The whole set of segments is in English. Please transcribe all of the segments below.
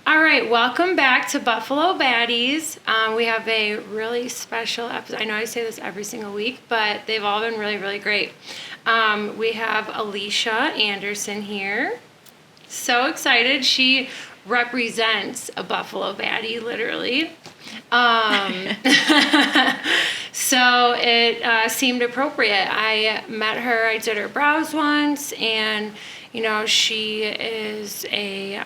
All right, welcome back to Buffalo Baddies. We have a really special episode. I know I say this every single week, but they've all been really, really great. We have Alysha Anderson here. So excited. She represents a Buffalo Baddie, literally. So it seemed appropriate. I met her, I did her brows once, and, she is a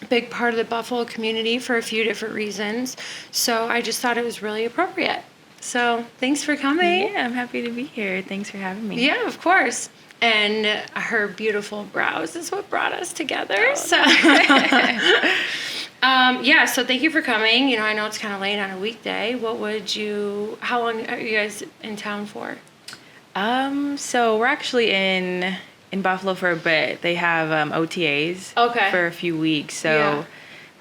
big part of the Buffalo community for a few different reasons. So I just thought it was really appropriate. So thanks for coming. Yeah, I'm happy to be here. Thanks for having me. Yeah, of course. And her beautiful brows is what brought us together. Oh, so, so thank you for coming. I know it's kind of late on a weekday. How long are you guys in town for? So we're actually in Buffalo for a bit. They have OTAs for a few weeks. So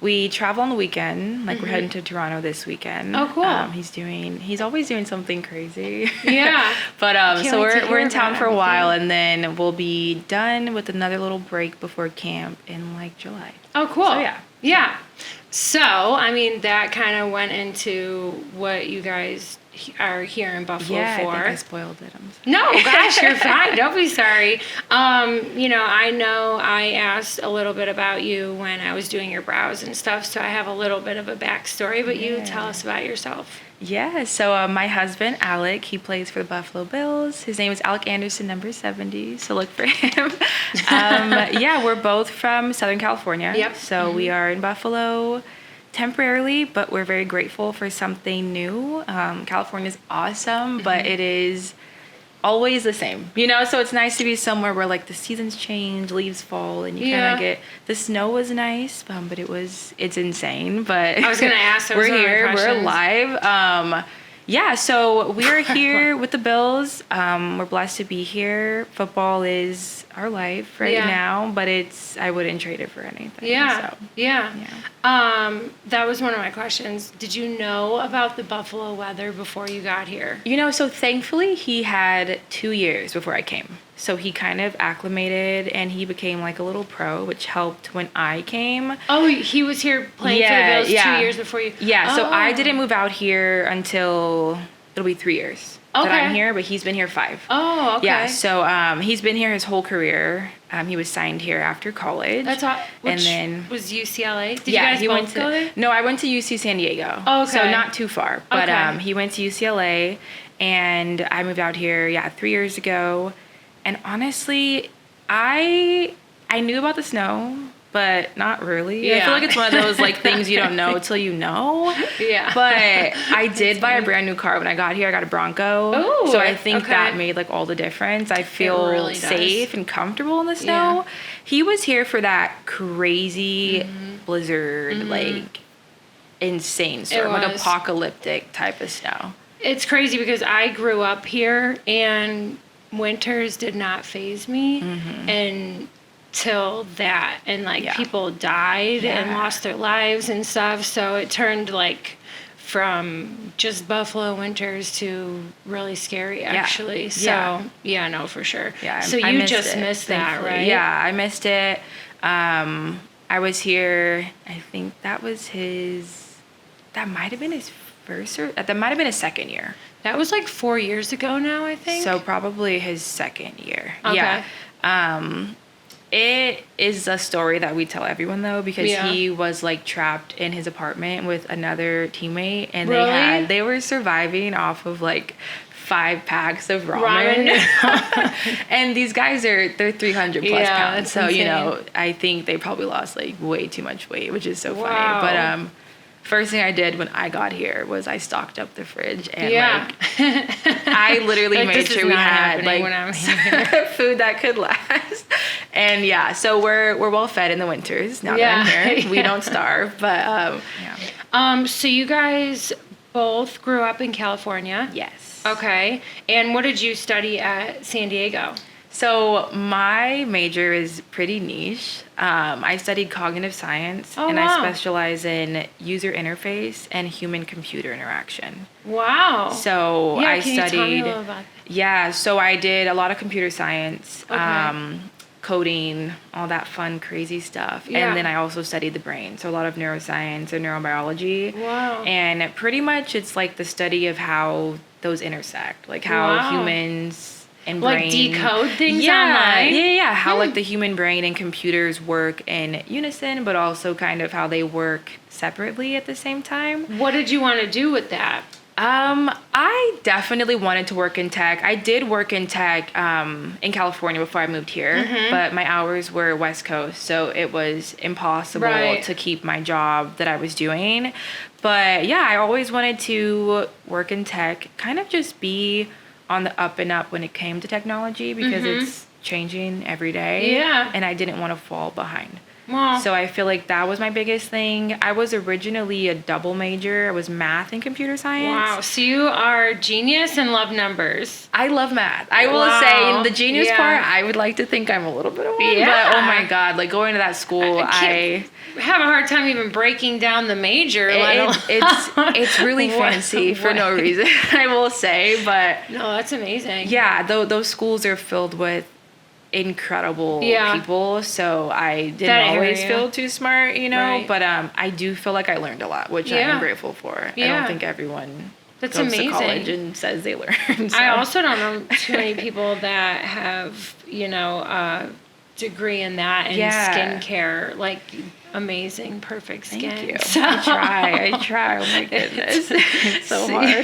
we travel on the weekend. Like we're heading to Toronto this weekend. Oh, cool. He's always doing something crazy. Yeah. But so we're in town for a while, and then we'll be done with another little break before camp in like July. Oh, cool. So yeah. Yeah. So, that kind of went into what you guys are here in Buffalo for. I think I spoiled it. I'm sorry. No, gosh, you're fine. Don't be sorry. I know I asked a little bit about you when I was doing your brows and stuff, so I have a little bit of a backstory, but you tell us about yourself. Yeah, so my husband, Alec, he plays for the Buffalo Bills. His name is Alec Anderson, number 70, so look for him. We're both from Southern California. Yep. So we are in Buffalo temporarily, but we're very grateful for something new. California's awesome, but it is always the same, so it's nice to be somewhere where like the seasons change, leaves fall, and you kind of get, the snow was nice, but it's insane, but I was gonna ask, we're here, we're alive. So we're here with the Bills. We're blessed to be here. Football is our life right now, but I wouldn't trade it for anything. That was one of my questions. Did you know about the Buffalo weather before you got here? So thankfully he had 2 years before I came. So he kind of acclimated and he became like a little pro, which helped when I came. Oh, he was here playing for the Bills 2 years before you? Yeah, so I didn't move out here until it'll be 3 years that I'm here, but he's been here 5. Oh, okay. Yeah, so he's been here his whole career. He was signed here after college. That's all. And then was UCLA? Did you guys both go there? No, I went to UC San Diego. Oh, okay. So not too far. But he went to UCLA, and I moved out here, 3 years ago. And honestly, I knew about the snow, but not really. Yeah. I feel like it's one of those like things you don't know till you know. Yeah. But I did buy a brand new car when I got here. I got a Bronco. Ooh, so I think that made like all the difference. I feel really safe and comfortable in the snow. Yeah. He was here for that crazy blizzard, like insane storm, like apocalyptic type of snow. It's crazy because I grew up here and winters did not faze me until that, and people died and lost their lives and stuff, so it turned like from just Buffalo winters to really scary actually. So no, for sure. So you just missed that, right? Yeah, I missed it. I was here, I think that might have been his first or that might have been his second year. That was like 4 years ago now, I think. So probably his second year. Okay. Yeah. It is a story that we tell everyone though, because he was like trapped in his apartment with another teammate, and they were surviving off of like 5 packs of ramen. And these guys they're 300 plus pounds. So, insane. I think they probably lost like way too much weight, which is so funny. But first thing I did when I got here was I stocked up the fridge and I literally made sure we had like when I'm food that could last. And so we're well fed in the winters now that I'm here. We don't starve, but so you guys both grew up in California? Yes. Okay. And what did you study at San Diego? So my major is pretty niche. I studied cognitive science, and I specialize in user interface and human-computer interaction. Wow. So I studied. You tell me a little about that? Yeah. So I did a lot of computer science, coding, all that fun, crazy stuff. Yeah. And then I also studied the brain. So a lot of neuroscience and neurobiology. Wow. And pretty much it's like the study of how those intersect, like how humans and brain. Like decode things online? Yeah. How like the human brain and computers work in unison, but also kind of how they work separately at the same time. What did you want to do with that? I definitely wanted to work in tech. I did work in tech in California before I moved here, but my hours were West Coast, so it was impossible to keep my job that I was doing. But yeah, I always wanted to work in tech, kind of just be on the up and up when it came to technology because it's changing every day. Yeah. And I didn't want to fall behind. Wow. So I feel like that was my biggest thing. I was originally a double major. I was math and computer science. Wow. So you are genius and love numbers. I love math. I will say in the genius part, I would like to think I'm a little bit of one. Yeah. But oh my God, like going to that school, I have a hard time even breaking down the major. It's really fancy for no reason, I will say. But no, that's amazing. Yeah, those schools are filled with incredible people, so I didn't always feel too smart, but I do feel like I learned a lot, which I am grateful for. I don't think everyone goes to college and says they learn. So. I also don't know too many people that have a degree in that and skincare, like amazing, perfect skin. Thank you. So. I try. Oh my goodness. It's so hard.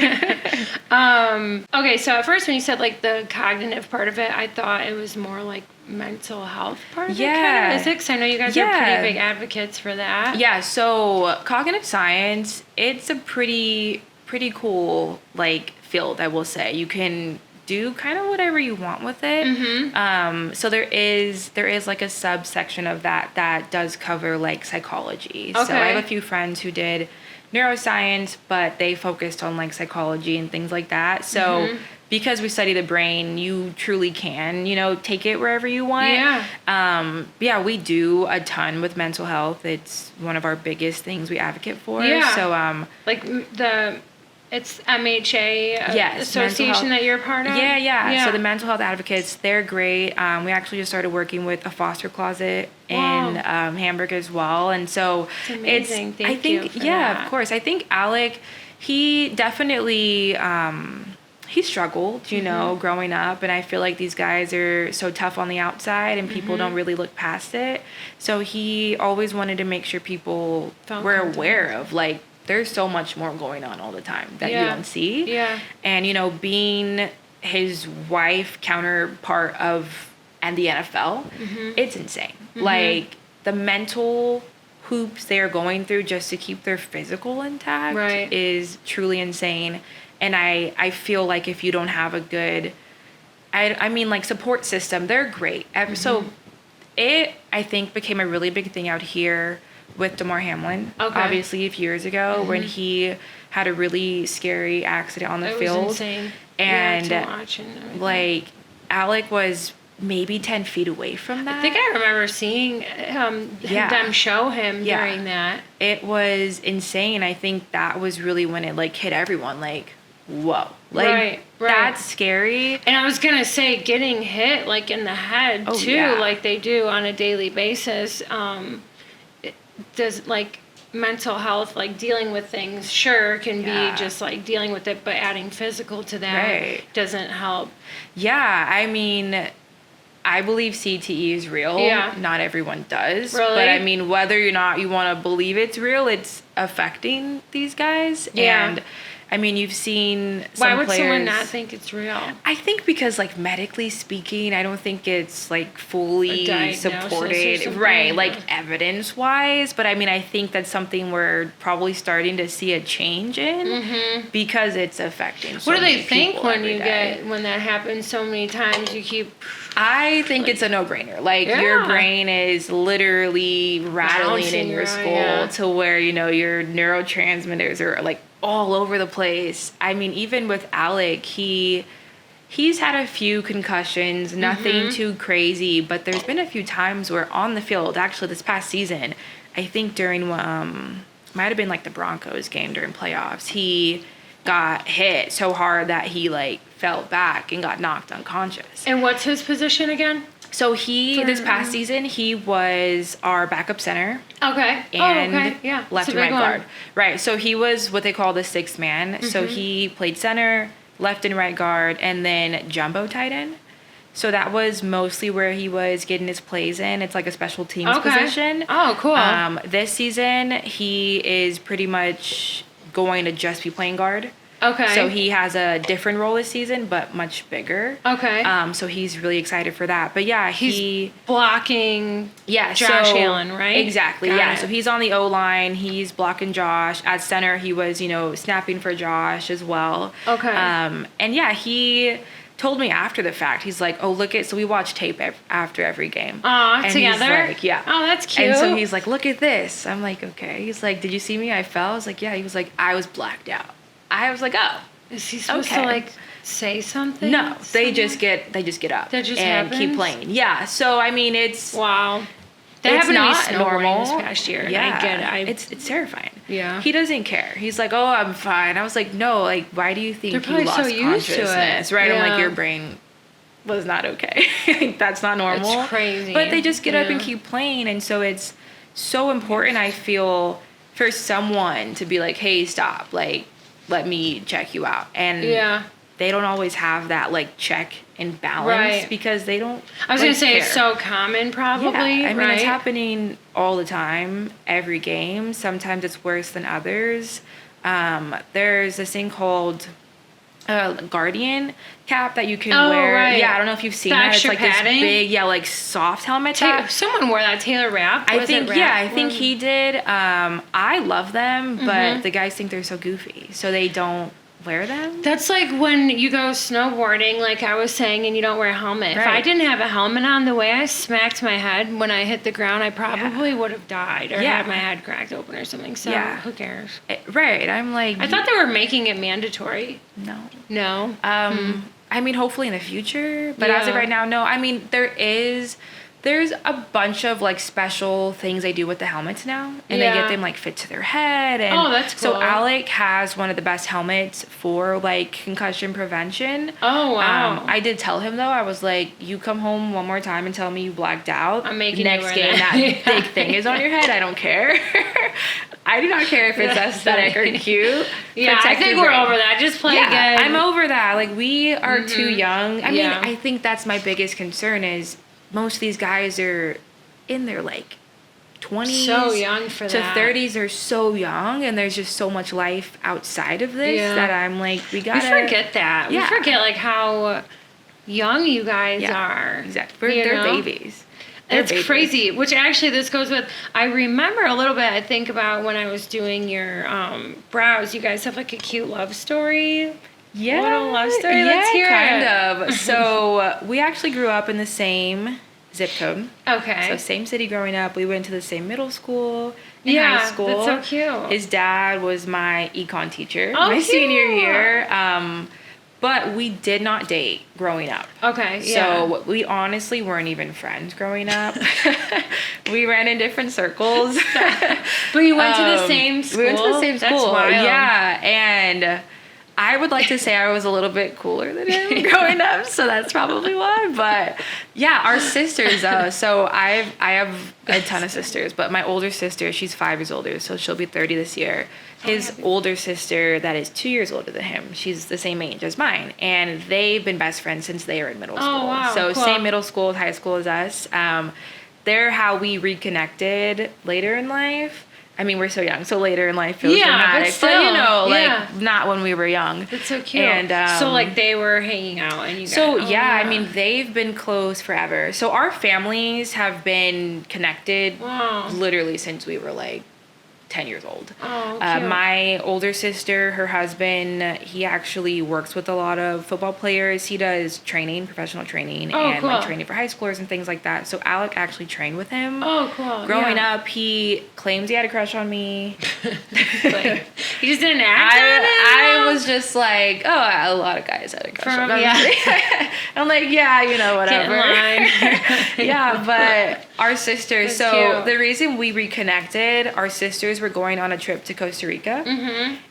Okay, so at first when you said like the cognitive part of it, I thought it was more like mental health part of it, kind of, is it? 'Cause I know you guys are pretty big advocates for that. Yeah, so cognitive science, it's a pretty cool like field, I will say. You can do kind of whatever you want with it. So there is like a subsection of that does cover like psychology. Okay. So I have a few friends who did neuroscience, but they focused on like psychology and things like that. So because we study the brain, you truly can, take it wherever you want. Yeah, we do a ton with mental health. It's one of our biggest things we advocate for. Yeah. So like it's MHA association that you're a part of? Yeah. So the mental health advocates, they're great. We actually just started working with a foster closet in Hamburg as well. And so it's amazing. Thank you for that. Of course. I think Alec, he definitely he struggled, growing up. And I feel like these guys are so tough on the outside and people don't really look past it. So he always wanted to make sure people were aware of like, there's so much more going on all the time that you don't see. Yeah. And, being his wife counterpart and the NFL, it's insane. Like, the mental hoops they're going through just to keep their physical intact is truly insane. And I feel like if you don't have a good, like, support system, they're great. So it, I think, became a really big thing out here with Damar Hamlin, obviously a few years ago, when he had a really scary accident on the field. It was insane. And to watch and like Alec was maybe 10 feet away from that. I think I remember seeing them show him during that. It was insane. I think that was really when it like hit everyone. Like, whoa, like right. That's scary. And I was gonna say, getting hit like in the head too, like they do on a daily basis. Does like mental health, like dealing with things, can be just like dealing with it, but adding physical to that doesn't help. Yeah, I mean, I believe CTE is real. Yeah. Not everyone does. Really? But I mean, whether or not you want to believe it's real, it's affecting these guys. Yeah. And I mean, you've seen some Why would players, someone not think it's real? I think because, like, medically speaking, I don't think it's, like, fully supported. Right, like, evidence-wise. But, I mean, I think that's something we're probably starting to see a change in because it's affecting so many people. What do they think when that happens so many times? You keep... I think it's a no-brainer. Like, your brain is literally rattling in your skull to where, your neurotransmitters are, like, all over the place. I mean, even with Alec, he's had a few concussions, nothing too crazy, but there's been a few times where on the field, actually this past season, I think during might have been like the Broncos game during playoffs, he got hit so hard that he like fell back and got knocked unconscious. And what's his position again? So this past season, he was our backup center. Okay. And yeah. left and right guard. Right. So he was what they call the sixth man. Mm-hmm. So he played center, left and right guard, and then jumbo tight end. So that was mostly where he was getting his plays in. It's like a special teams position. Oh, cool. This season, he is pretty much going to just be playing guard. Okay. So he has a different role this season, but much bigger. Okay. So he's really excited for that. But yeah, he's blocking Josh Allen, right? Exactly. Got it. So he's on the O-line. He's blocking Josh. At center, he was, snapping for Josh as well. Okay. And yeah, he told me after the fact, he's like, oh, so we watch tape after every game. And together? He's like, yeah. Oh, that's cute. And so he's like, look at this. I'm like, okay. He's like, did you see me? I fell. I was like, yeah. He was like, I was blacked out. I was like, oh. Is he supposed to say something? No, they just get up that just and happens? keep playing. Yeah. So I mean, it's wow. That happened not to me normal this past year. Yeah, I get it. It's terrifying. Yeah. He doesn't care. He's like, oh, I'm fine. I was like, no, why do you think you lost consciousness? Right? Yeah. I'm like, your brain was not okay. That's not normal. It's crazy. But they just get up and keep playing, and so it's so important. I feel for someone to be like, hey, stop, let me check you out. And they don't always have that check and balance because they don't. I was gonna say it's so common, probably. Yeah, I mean it's happening all the time, every game. Sometimes it's worse than others. There's this thing called Guardian cap that you can wear. Right. Yeah, I don't know if you've seen that. It's padding. This big, soft helmet cap. Someone wore that. Taylor Rapp. I think he did. I love them, but the guys think they're so goofy, so they don't wear them. That's like when you go snowboarding, like I was saying, and you don't wear a helmet. Right. If I didn't have a helmet on, the way I smacked my head when I hit the ground, I probably would have died or had my head cracked open or something. So who cares? Right. I'm like, I thought they were making it mandatory. No. I mean, hopefully in the future, but as of right now, no. I mean, there's a bunch of special things they do with the helmets now, and they get them fit to their head. And that's cool. So Alec has one of the best helmets for concussion prevention. Oh wow! I did tell him though. I was like, you come home one more time and tell me you blacked out. I'm making next game that big thing is on your head. I don't care. I do not care if it's aesthetic or cute. Yeah, I think we're over that. Just play good. I'm over that. We are too young. I mean, I think that's my biggest concern is most of these guys are in their 20s so young for to 30s are so young, and there's just so much life outside of this that I'm like, we forget that. We forget how young you guys are. Exactly. They're babies. It's crazy, which actually this goes with, I remember a little bit, I think about when I was doing your brows, you guys have a cute love story. Yeah. What a love story. Let's hear kind of. So we actually grew up in the same zip code. Okay. So same city growing up. We went to the same middle school and high school. That's so cute. His dad was my econ teacher my senior year. But we did not date growing up. Okay, So we honestly weren't even friends growing up. We ran in different circles. But you went to the same school? We went to the same school. That's wild. Yeah, and I would like to say I was a little bit cooler than him growing up, so that's probably why. But yeah, our sisters, so I have a ton of sisters, but my older sister, she's 5 years older, so she'll be 30 this year. His older sister, that is 2 years older than him, she's the same age as mine, and they've been best friends since they were in middle school. Oh, wow, so cool. Same middle school, high school as us. They're how we reconnected later in life. I mean, we're so young, so later in life feels dramatic. But still, not when we were young. That's so cute. And so they were hanging out, and you guys. So I mean, they've been close forever. So our families have been connected literally since we were 10 years old. Oh, cute. My older sister, her husband, he actually works with a lot of football players. He does training, professional training, and training for high schoolers and things like that. So Alec actually trained with him. Oh, cool. Growing up, he claims he had a crush on me. He just didn't act on it? I was just like, a lot of guys had a crush on me. I'm like, whatever. Yeah, but our sisters, cute. The reason we reconnected, our sisters were going on a trip to Costa Rica,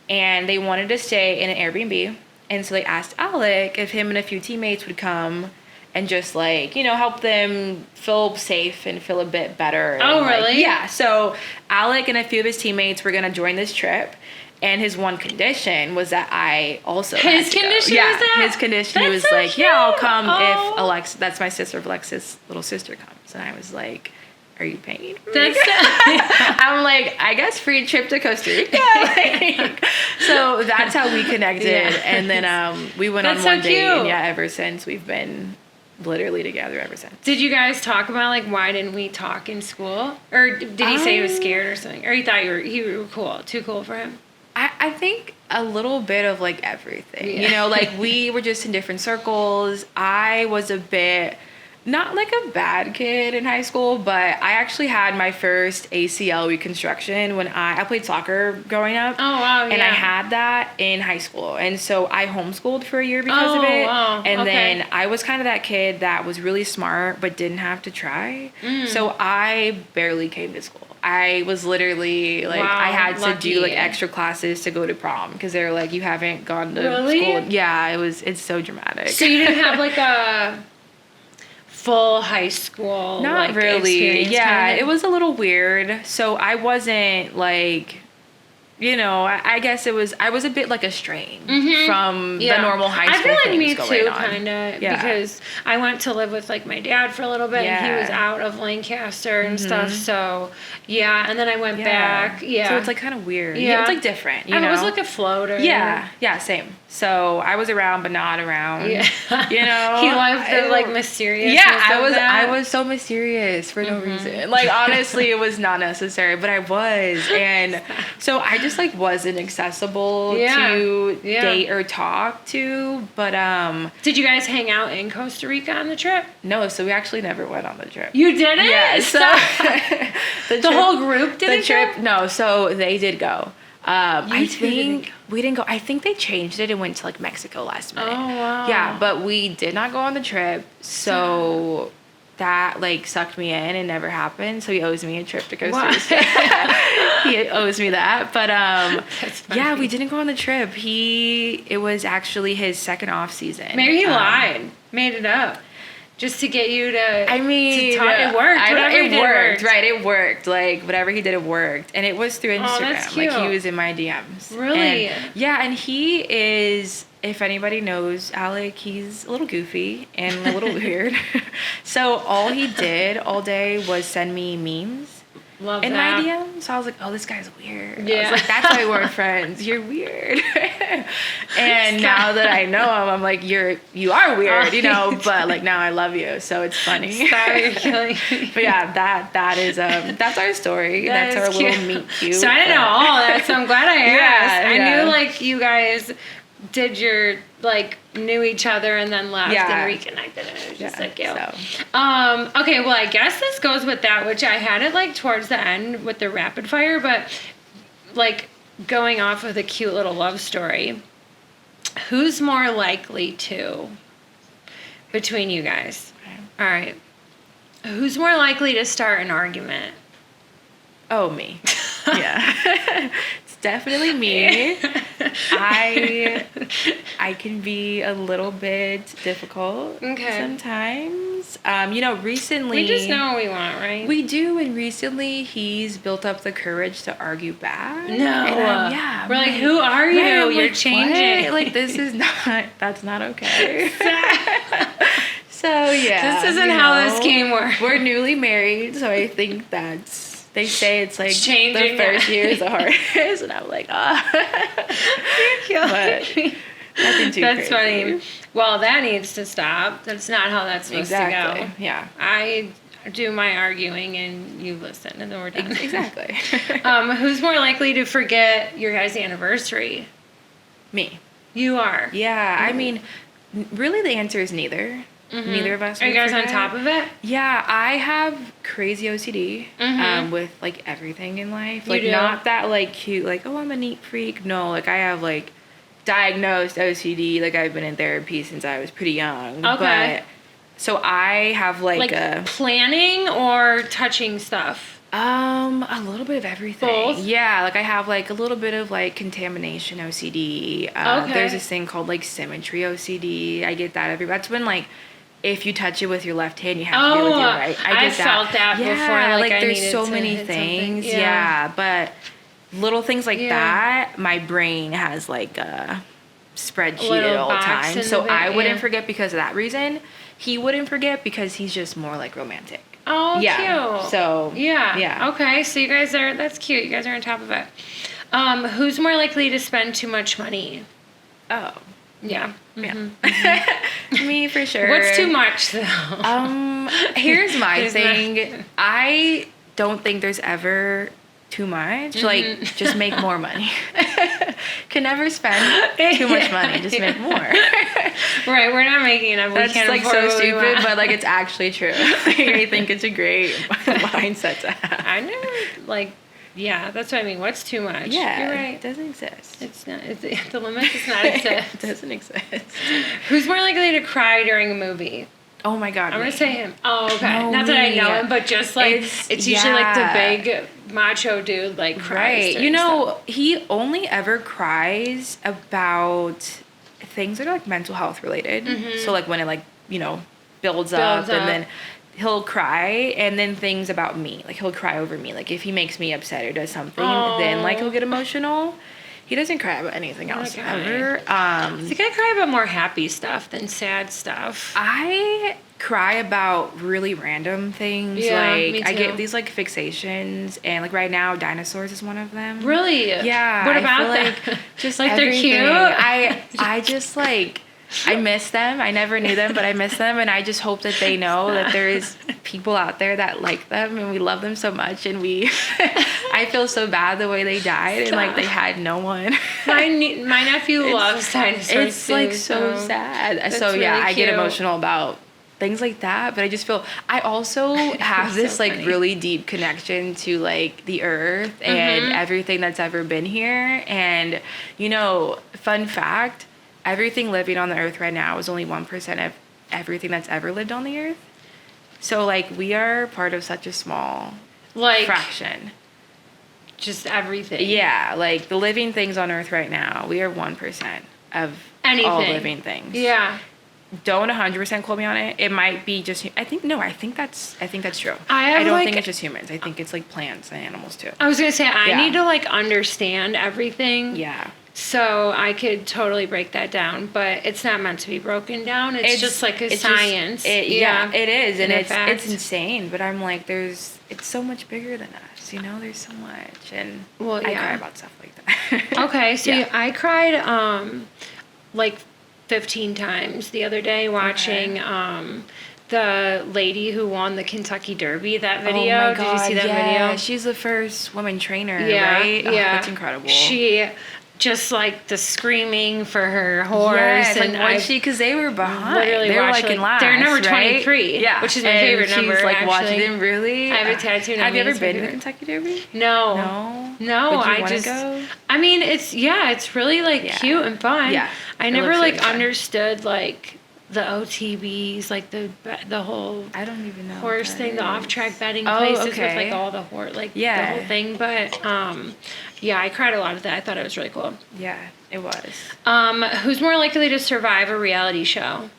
and they wanted to stay in an Airbnb, and so they asked Alec if him and a few teammates would come and just like, you know, help them feel safe and feel a bit better. Oh, and, really? Like, yeah. So Alec and a few of his teammates were going to join this trip. And his one condition was that I also had to go. Was yeah, that? His condition, That's he was so like, cute. yeah, I'll come Oh. if Alexa, that's my sister, if Alexa's little sister comes. And I was like, are you paying for me? That's I'm like, I guess free trip to Costa Rica. Like, so that's how we connected. Yeah. And then we went That's on one so date. And cute. yeah, ever since we've been literally together ever since. Did you guys talk about like why didn't we talk in school? Or did he say he was scared or something? Or he thought you were cool, too cool for him? I think a little bit of like everything, Yeah. you know, like we were just in different circles. I was a bit, not like a bad kid in high school, but I actually had my first ACL reconstruction when I played soccer growing up. Oh, wow, And yeah. I had that in high school. And so I homeschooled for a year because of Oh, it. wow, And okay. then I was kind of that kid that was really smart but didn't have to try. So I barely came to school. I was literally like, Wow, I had to lucky. do like extra classes to go to prom because they were like, you haven't gone to Really? school. Yeah, it's so dramatic. So you didn't have like a full high school Not like, really. experience Yeah, kind of? it was a little weird. So I wasn't like, you know, I guess I was a bit like estranged from the normal high school I feel like things me going too, on. kind of, Yeah. because I went to live with like my dad for a little bit, and he was out of Lancaster and stuff. So yeah, and then I went back. Yeah, So it's like kind of weird. Yeah. It's like different, you and know? it was like a floater. Yeah, same. So I was around but not around. Yeah. You know? He loved the like mysterious. Yeah, I was so mysterious for no reason. Like honestly, it was not necessary, but I was. And so I just like wasn't accessible to date or talk to. But Did you guys hang out in Costa Rica on the trip? no, so we actually never went on the trip. You didn't? Yeah, so the whole group didn't the trip go? no, so they did go. I two didn't think we didn't go. I think they changed it and went to like Mexico last minute. Oh, wow. Yeah, but we did not go on the trip, so that like sucked me in and never happened. So he owes me a trip to Costa Rica. He owes me that. But yeah, we didn't go on the trip. It was actually his second off season. Maybe he lied, made it up. Just to get you to. I mean, to talk, it worked. It worked, right? It worked. Like whatever he did, it worked, and it was through Instagram. Oh, that's cute. Like he was in my DMs. Really? And, yeah, and he is. If anybody knows Alec, he's a little goofy and a little weird. So all he did all day was send me memes. Love in that. my DMs. So I was like, oh, this guy's weird. Yeah. I was like, that's why we're friends. You're weird. And now that I know him, I'm like, you are weird, you know, but like now I love you. So it's funny. Stop, you're killing me. But yeah, that is that's our story. That's our cute. little meet cute. So I didn't know all that, so I'm glad I asked. I yeah. knew like you guys did your like knew each other and then left and reconnected, and it was just like okay, well I guess this goes with that, which I had it like towards the end with the rapid fire, but like going off of the cute little love story, who's more likely to between you guys? All right, who's more likely to start an argument? Oh, me. Yeah. It's definitely me. I can be a little bit difficult sometimes. You know, recently... We just know what we want, right? We do, and recently he's built up the courage to argue back. No. Yeah. We're like, who are you? Right, You're like, changing. what? Like, this is not... That's not okay. So, yeah. This isn't how this game works. We're newly married, so I think that's... They say it's like changing, the first year is the hardest, and I'm like, You're but nothing too That's crazy. funny. Well, that needs to stop. That's not how that's supposed to go. Yeah. I do my arguing and you listen, and then we're done. Exactly. Who's more likely to forget your guys' anniversary? Me. You are. Yeah. I mean, really, the answer is neither. Neither of us. Are you guys forget. on top of it? Yeah, I have crazy OCD with like everything in life. Like not that like cute, like, oh, I'm a neat freak. No, like I have like diagnosed OCD. Like I've been in therapy since I was pretty young. Okay. But so I have like a planning or touching stuff. A little bit of everything. Both? Yeah, like I have like a little bit of like contamination OCD. There's this thing called like symmetry OCD. I get that that's when like if you touch it with your left hand, you have to do it with your right. I felt that before. Like there's so many things. Yeah. But little things like that, my brain has like a spreadsheet at all times. So I wouldn't forget because of that reason. He wouldn't forget because he's just more like romantic. Oh, cute. So yeah. Okay, so you guys that's cute. You guys are on top of it. Who's more likely to spend too much money? Oh. Yeah. Me for sure. What's too much though? Here's my thing. I don't think there's ever too much. Like, just make more money. Can never spend too much money. Just make more. Right. We're not making enough. That's like so stupid, but like it's actually true. I think it's a great mindset to have. I never yeah, that's what I mean. What's too much? Yeah, you're right. It doesn't exist. It's not. The limit does not exist. It doesn't exist. Who's more likely to cry during a movie? Oh my God. I'm gonna say him. Oh, okay. No, not that I know him, but just like it's usually like the big macho dude like cries. Right. You know, he only ever cries about things that are like mental health related. So like when it like, you know, builds up and then he'll cry, and then things about me. Like he'll cry over me. Like if he makes me upset or does something, then like he'll get emotional. He doesn't cry about anything else ever. I think I cry about more happy stuff than sad stuff. I cry about really random things. Yeah, like me too. I get these like fixations, and like right now, dinosaurs is one of them. Really? Yeah. What about them? Like, just like everything. They're cute. I just like. I miss them. I never knew them, but I miss them, and I just hope that they know that there is people out there that like them, and we love them so much, and I feel so bad the way they died, and like they had no one. My nephew loves dinosaurs. It's like so sad. So yeah, really I get emotional about things like that, but I just feel I also have this like really deep connection to like the earth and everything that's ever been here, and you know, fun fact. Everything living on the earth right now is only 1% of everything that's ever lived on the earth. So, like, we are part of such a small fraction. Just everything. Yeah, like, the living things on earth right now, we are 1% of all living things. Yeah. Don't 100% quote me on it. It might be just, I think that's true. I don't think it's just humans. I think it's, like, plants and animals, too. I was going to say, I need to, like, understand everything. Yeah. So I could totally break that down, but it's not meant to be broken down. It's just like a science. It is, and it's insane. But I'm like, it's so much bigger than us, you know. There's so much, and I cry about stuff like that. Okay, so I cried like 15 times the other day watching the lady who won the Kentucky Derby. That video. Oh my God, did you see that video? She's the first woman trainer, right? Yeah, that's incredible. She. Just like the screaming for her horse, and because they were behind. Literally, they were like in last. They're number 23, right? which is my favorite number. She's like actually. watching them. Really, I have a tattoo. Have you ever been to the Kentucky Derby? No. Would you want to go? I mean, it's really like cute and fun. Yeah, I never like understood like the OTBs, like the whole I don't even know horse thing, the off-track betting places with like all the horse, like the whole thing. But I cried a lot of that. I thought it was really cool. Yeah, it was. Who's more likely to survive a reality show?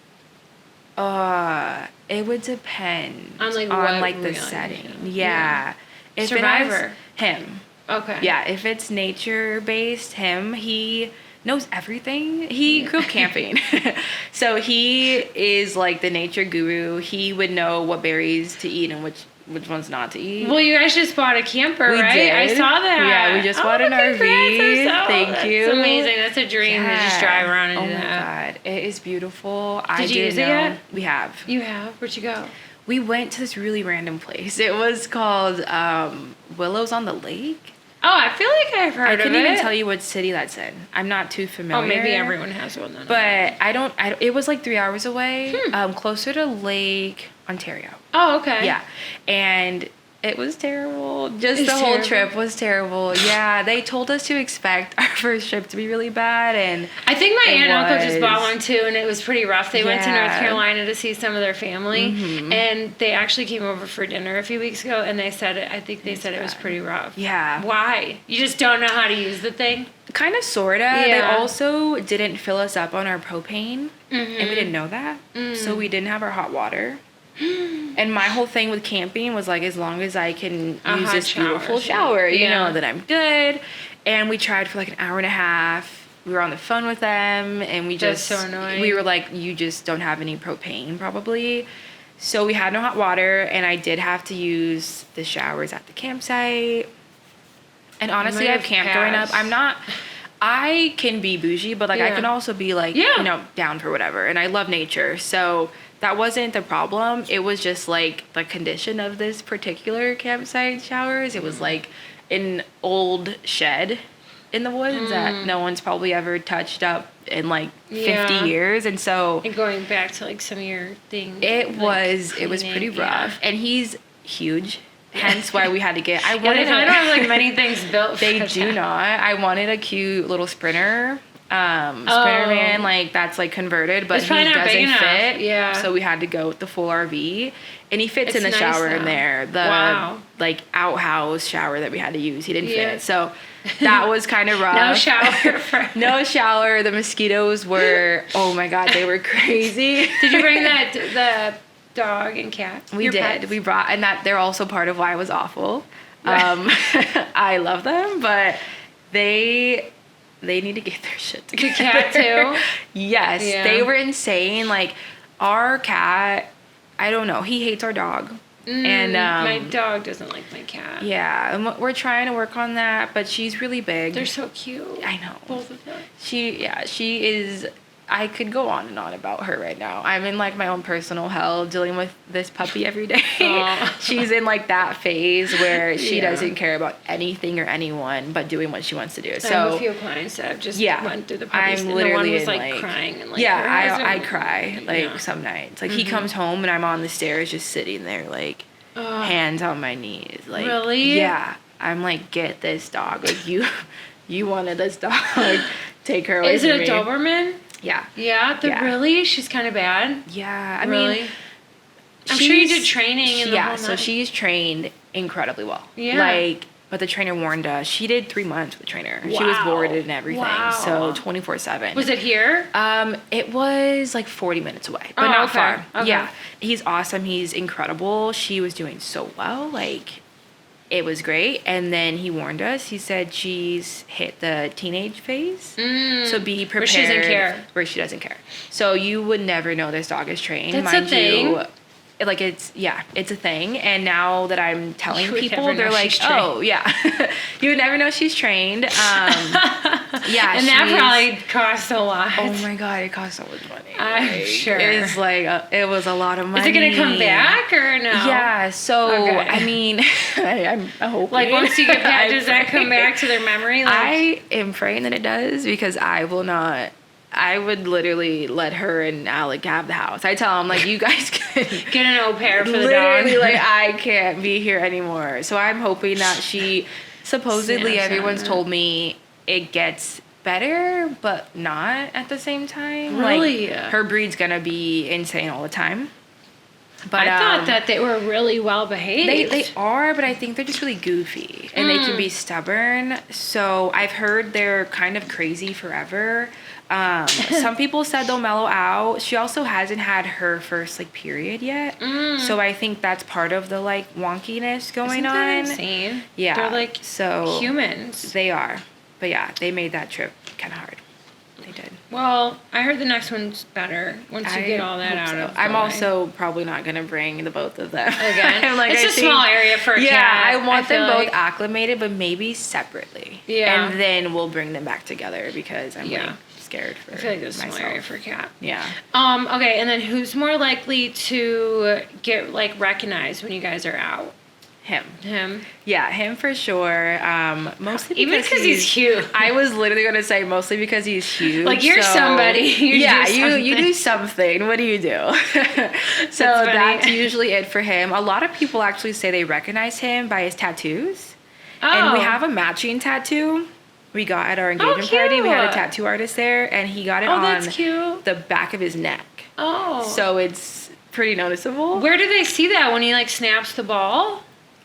It would depend on the setting. Yeah. If Survivor. Him. Okay. Yeah, if it's nature-based, he knows everything. He grew up camping. So he is like the nature guru. He would know what berries to eat and which ones not to eat. Well, you guys just bought a camper, right? Did. I saw that. Yeah, we just bought an RV. Thank you. It's amazing. That's a dream to just drive around and do that. Oh my God. It is beautiful. Did you use it yet? We have. You have? Where'd you go? We went to this really random place. It was called Willows on the Lake. Oh, I feel like I've heard of it. I couldn't even tell you what city that's in. I'm not too familiar. Oh, maybe everyone has one then. But I don't. It was like 3 hours away, closer to Lake Ontario. Oh, okay. Yeah, and it was terrible. The whole trip was terrible. Yeah, they told us to expect our first trip to be really bad, and I think my aunt and uncle just bought one too, and it was pretty rough. They went to North Carolina to see some of their family, and they actually came over for dinner a few weeks ago, and they said it. I think they said it was pretty rough. Yeah. Why? You just don't know how to use the thing? Kind of, sorta. Yeah. They also didn't fill us up on our propane, and we didn't know that. So we didn't have our hot water. And my whole thing with camping was like, as long as I can use this beautiful shower, you know, that I'm good. And we tried for like an hour and a half. We were on the phone with them, and we just, that's so annoying. We were like, you just don't have any propane probably. So we had no hot water, and I did have to use the showers at the campsite. And honestly, I've camped growing up. I can be bougie, but like I can also be like, you know, down for whatever. And I love nature. So that wasn't the problem. It was just like the condition of this particular campsite showers. It was like an old shed in the woods that no one's probably ever touched up in like 50 years. And so, and going back to like some of your things, it was pretty rough. And he's huge. Hence why we had to get. I don't have like many things built. They do not. I wanted a cute little Sprinter. Sprinter van, like that's like converted, but he doesn't fit. Yeah. So we had to go with the full RV, and he fits in the shower in there. The like outhouse shower that we had to use, he didn't fit. So that was kind of rough. No shower. No shower. The mosquitoes were, oh my God, they were crazy. Did you bring the dog and cat? We did. Pets? We brought, and that they're also part of why it was awful. I love them, but they need to get their shit together. The cat too? Yes. Yeah. They were insane. Like, our cat, I don't know, he hates our dog. And my dog doesn't like my cat. Yeah, and we're trying to work on that, but she's really big. They're so cute. I know. Both of them. She is. I could go on and on about her right now. I'm in like my own personal hell dealing with this puppy every day. She's in like that phase where she doesn't care about anything or anyone but doing what she wants to do. So I have a few clients that have just went through the puppies, and the one was like crying and like I cry like some nights. Like he comes home and I'm on the stairs just sitting there like hands on my knees. Like, really? Yeah. I'm like, get this dog. Like you wanted this dog. Take her away from me. Is it a Doberman? Yeah. Yeah? Really? She's kind of bad? Yeah. I mean, I'm sure you did training and the whole so she's trained incredibly well. Yeah. Like, but the trainer warned us. She did 3 months with the trainer. Wow. She was boarded and everything. Wow. So 24/7. Was it here? It was like 40 minutes away, but not far. Okay. Yeah. He's awesome. He's incredible. She was doing so well. Like, it was great. And then he warned us. He said she's hit the teenage phase. So be prepared. Where she doesn't care. So you would never know this dog is trained. That's a thing. Like, it's a thing. And now that I'm telling people, they're like, oh, yeah. You would never know she's trained. Yeah. And that probably costs a lot. Oh my God, it costs so much money. I'm sure. It's like, it was a lot of money. Is it going to come back or no? Yeah. So, I mean, I'm hoping. Like, once you get back, does that come back to their memory? Like, I am praying that it does, because I would literally let her and Alec have the house. I tell them, like, you guys can get an au pair for the dog. Literally, like, I can't be here anymore. So I'm hoping that she, supposedly everyone's told me it gets better, but not at the same time. Really? Like, her breed's gonna be insane all the time. But I thought that they were really well behaved. They are, but I think they're just really goofy, and they can be stubborn. So I've heard they're kind of crazy forever. Some people said they'll mellow out. She also hasn't had her first like period yet, so I think that's part of the like wonkiness going on. Isn't that insane? Yeah, they're like humans. They are, but yeah, they made that trip kind of hard. They did. Well, I heard the next one's better once you get all that out of the I'm also probably not going to bring the both of them. Again? It's a small area for a cat. Yeah, I want them both acclimated, but maybe separately. Yeah. And then we'll bring them back together, because I'm like scared for myself. I feel like it's a small area for a cat. Yeah. Okay, and then who's more likely to get, like, recognized when you guys are out? Him. Yeah, him for sure. Mostly because he's huge. I was literally going to say mostly because he's huge. Like, you're somebody. You do something. What do you do? So that's usually it for him. A lot of people actually say they recognize him by his tattoos. Oh. And we have a matching tattoo we got at our engagement party. We had a tattoo artist there, and he got it on the back of his neck. Oh. So it's pretty noticeable. Where do they see that? When he, like, snaps the ball?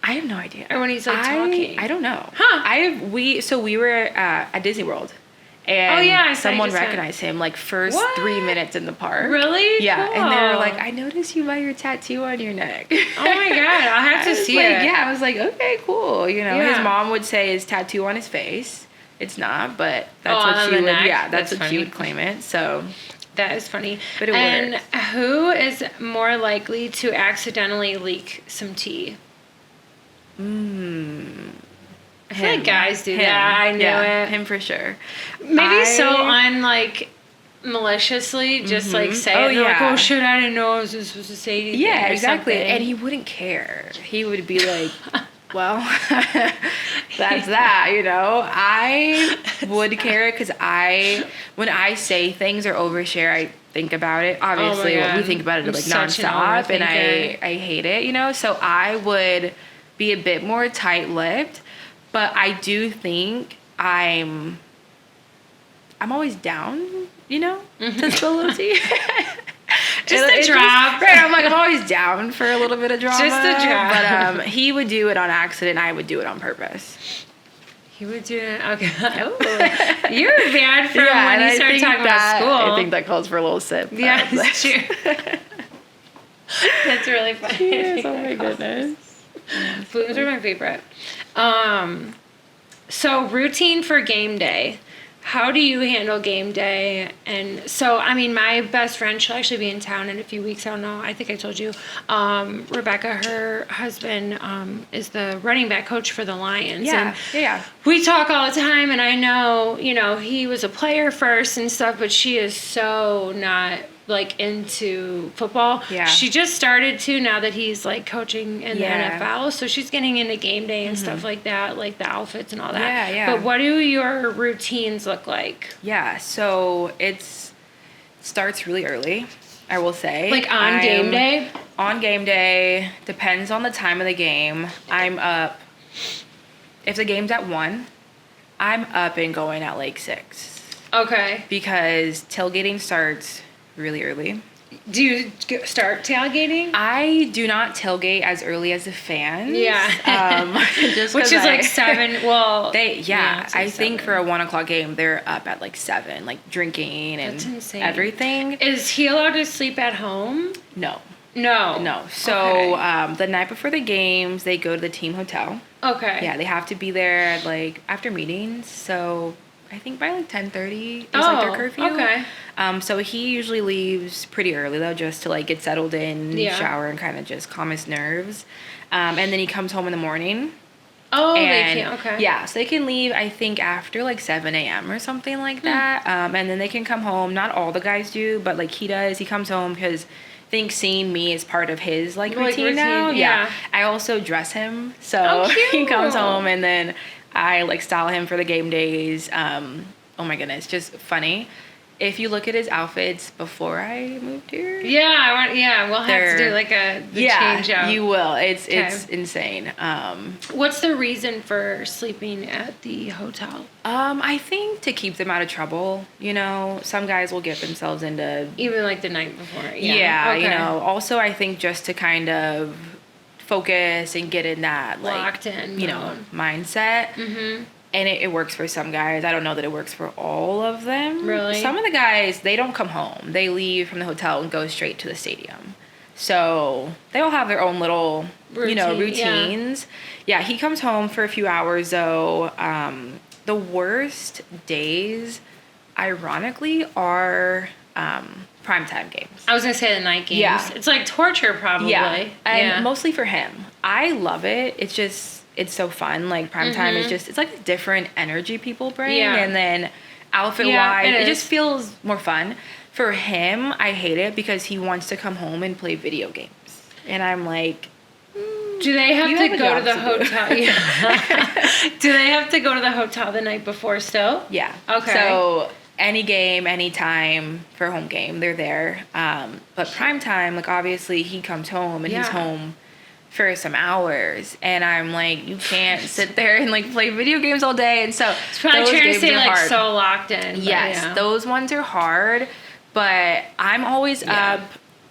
I have no idea. Or when he's like talking? I don't know. Huh. We were at Disney World. And someone recognized him like first 3 minutes in the park. Really? Yeah. Cool. And they were like, I noticed you by your tattoo on your neck. Oh my God. I'll have to see it. Yeah. I was like, okay, cool. You know, his mom would say his tattoo on his face. It's not, but that's what she would. Neck? Yeah, that's what she would claim it. So that is funny. But it works. And who is more likely to accidentally leak some tea? I feel like guys do that. I knew it. Him for sure. Maybe maliciously, just like say it. Like, oh shit, I didn't know I was supposed to say anything. Yeah, exactly. And he wouldn't care. He would be like, well, that's that, you know. I would care because when I say things or overshare, I think about it. Obviously, we think about it like nonstop, and I hate it, you know. So I would be a bit more tight-lipped, but I do think I'm always down, you know, to spill a little tea. Just a drop. Right, I'm like, I'm always down for a little bit of drama. Just a drop. But he would do it on accident. I would do it on purpose. He would do it. Okay. Oh, you're bad from when you started talking about school. I think that calls for a little sip. Yeah, it's true. That's really funny. Cheers, oh my goodness. Foods are my favorite. So routine for game day. How do you handle game day? And so, I mean, my best friend, she'll actually be in town in a few weeks. I don't know. I think I told you. Rebecca, her husband, is the running back coach for the Lions. Yeah, and we talk all the time, and I know, you know, he was a player first and stuff, but she is so not like into football. Yeah. She just started to now that he's like coaching in the NFL. So she's getting into game day and stuff like that, like the outfits and all that. Yeah, yeah. But what do your routines look like? Yeah, so it starts really early, I will say. Like on game day? On game day, depends on the time of the game. I'm up, if the game's at 1, I'm up and going at like 6. Okay. Because tailgating starts really early. Do you start tailgating? I do not tailgate as early as the fans. Yeah. Just which is like 7. Well, I think for a 1 o'clock game, they're up at like 7, like drinking and everything. Is he allowed to sleep at home? No. So the night before the games, they go to the team hotel. Okay. Yeah, they have to be there like after meetings. So I think by like 10:30 is like their curfew. Okay. So he usually leaves pretty early though, just to like get settled in, shower, and kind of just calm his nerves. And then he comes home in the morning. Oh, they can. Okay. Yeah, so they can leave, I think, after like 7 a.m. or something like that. And then they can come home. Not all the guys do, but like he does. He comes home because I think seeing me is part of his like routine now. Yeah. I also dress him, so he comes home and then I like style him for the game days. Oh my goodness, just funny. If you look at his outfits before I moved here, we'll have to do like the change up. You will. It's insane. What's the reason for sleeping at the hotel? I think to keep them out of trouble. You know, some guys will get themselves into even like the night before. Yeah, you know. Also, I think just to kind of focus and get in that like locked in, you know, mindset. Mm-hmm. And it works for some guys. I don't know that it works for all of them. Really? Some of the guys, they don't come home. They leave from the hotel and go straight to the stadium. So they all have their own little, routines. Yeah, he comes home for a few hours, though. The worst days, ironically, are primetime games. I was going to say the night games. Yeah. It's like torture, probably. Yeah, and mostly for him. I love it. It's just... It's so fun. Like primetime is just, it's like a different energy people bring. Yeah. And then outfit wise, it just feels more fun. For him, I hate it because he wants to come home and play video games. And I'm like, do they have to go to the hotel? Do they have to go to the hotel the night before still? Yeah. Okay. So any game, anytime for home game, they're there. But primetime, like obviously he comes home and he's home for some hours, and I'm like, you can't sit there and like play video games all day. And so it's probably trying to stay like hard. So locked in. Yes, those ones are hard, but I'm always up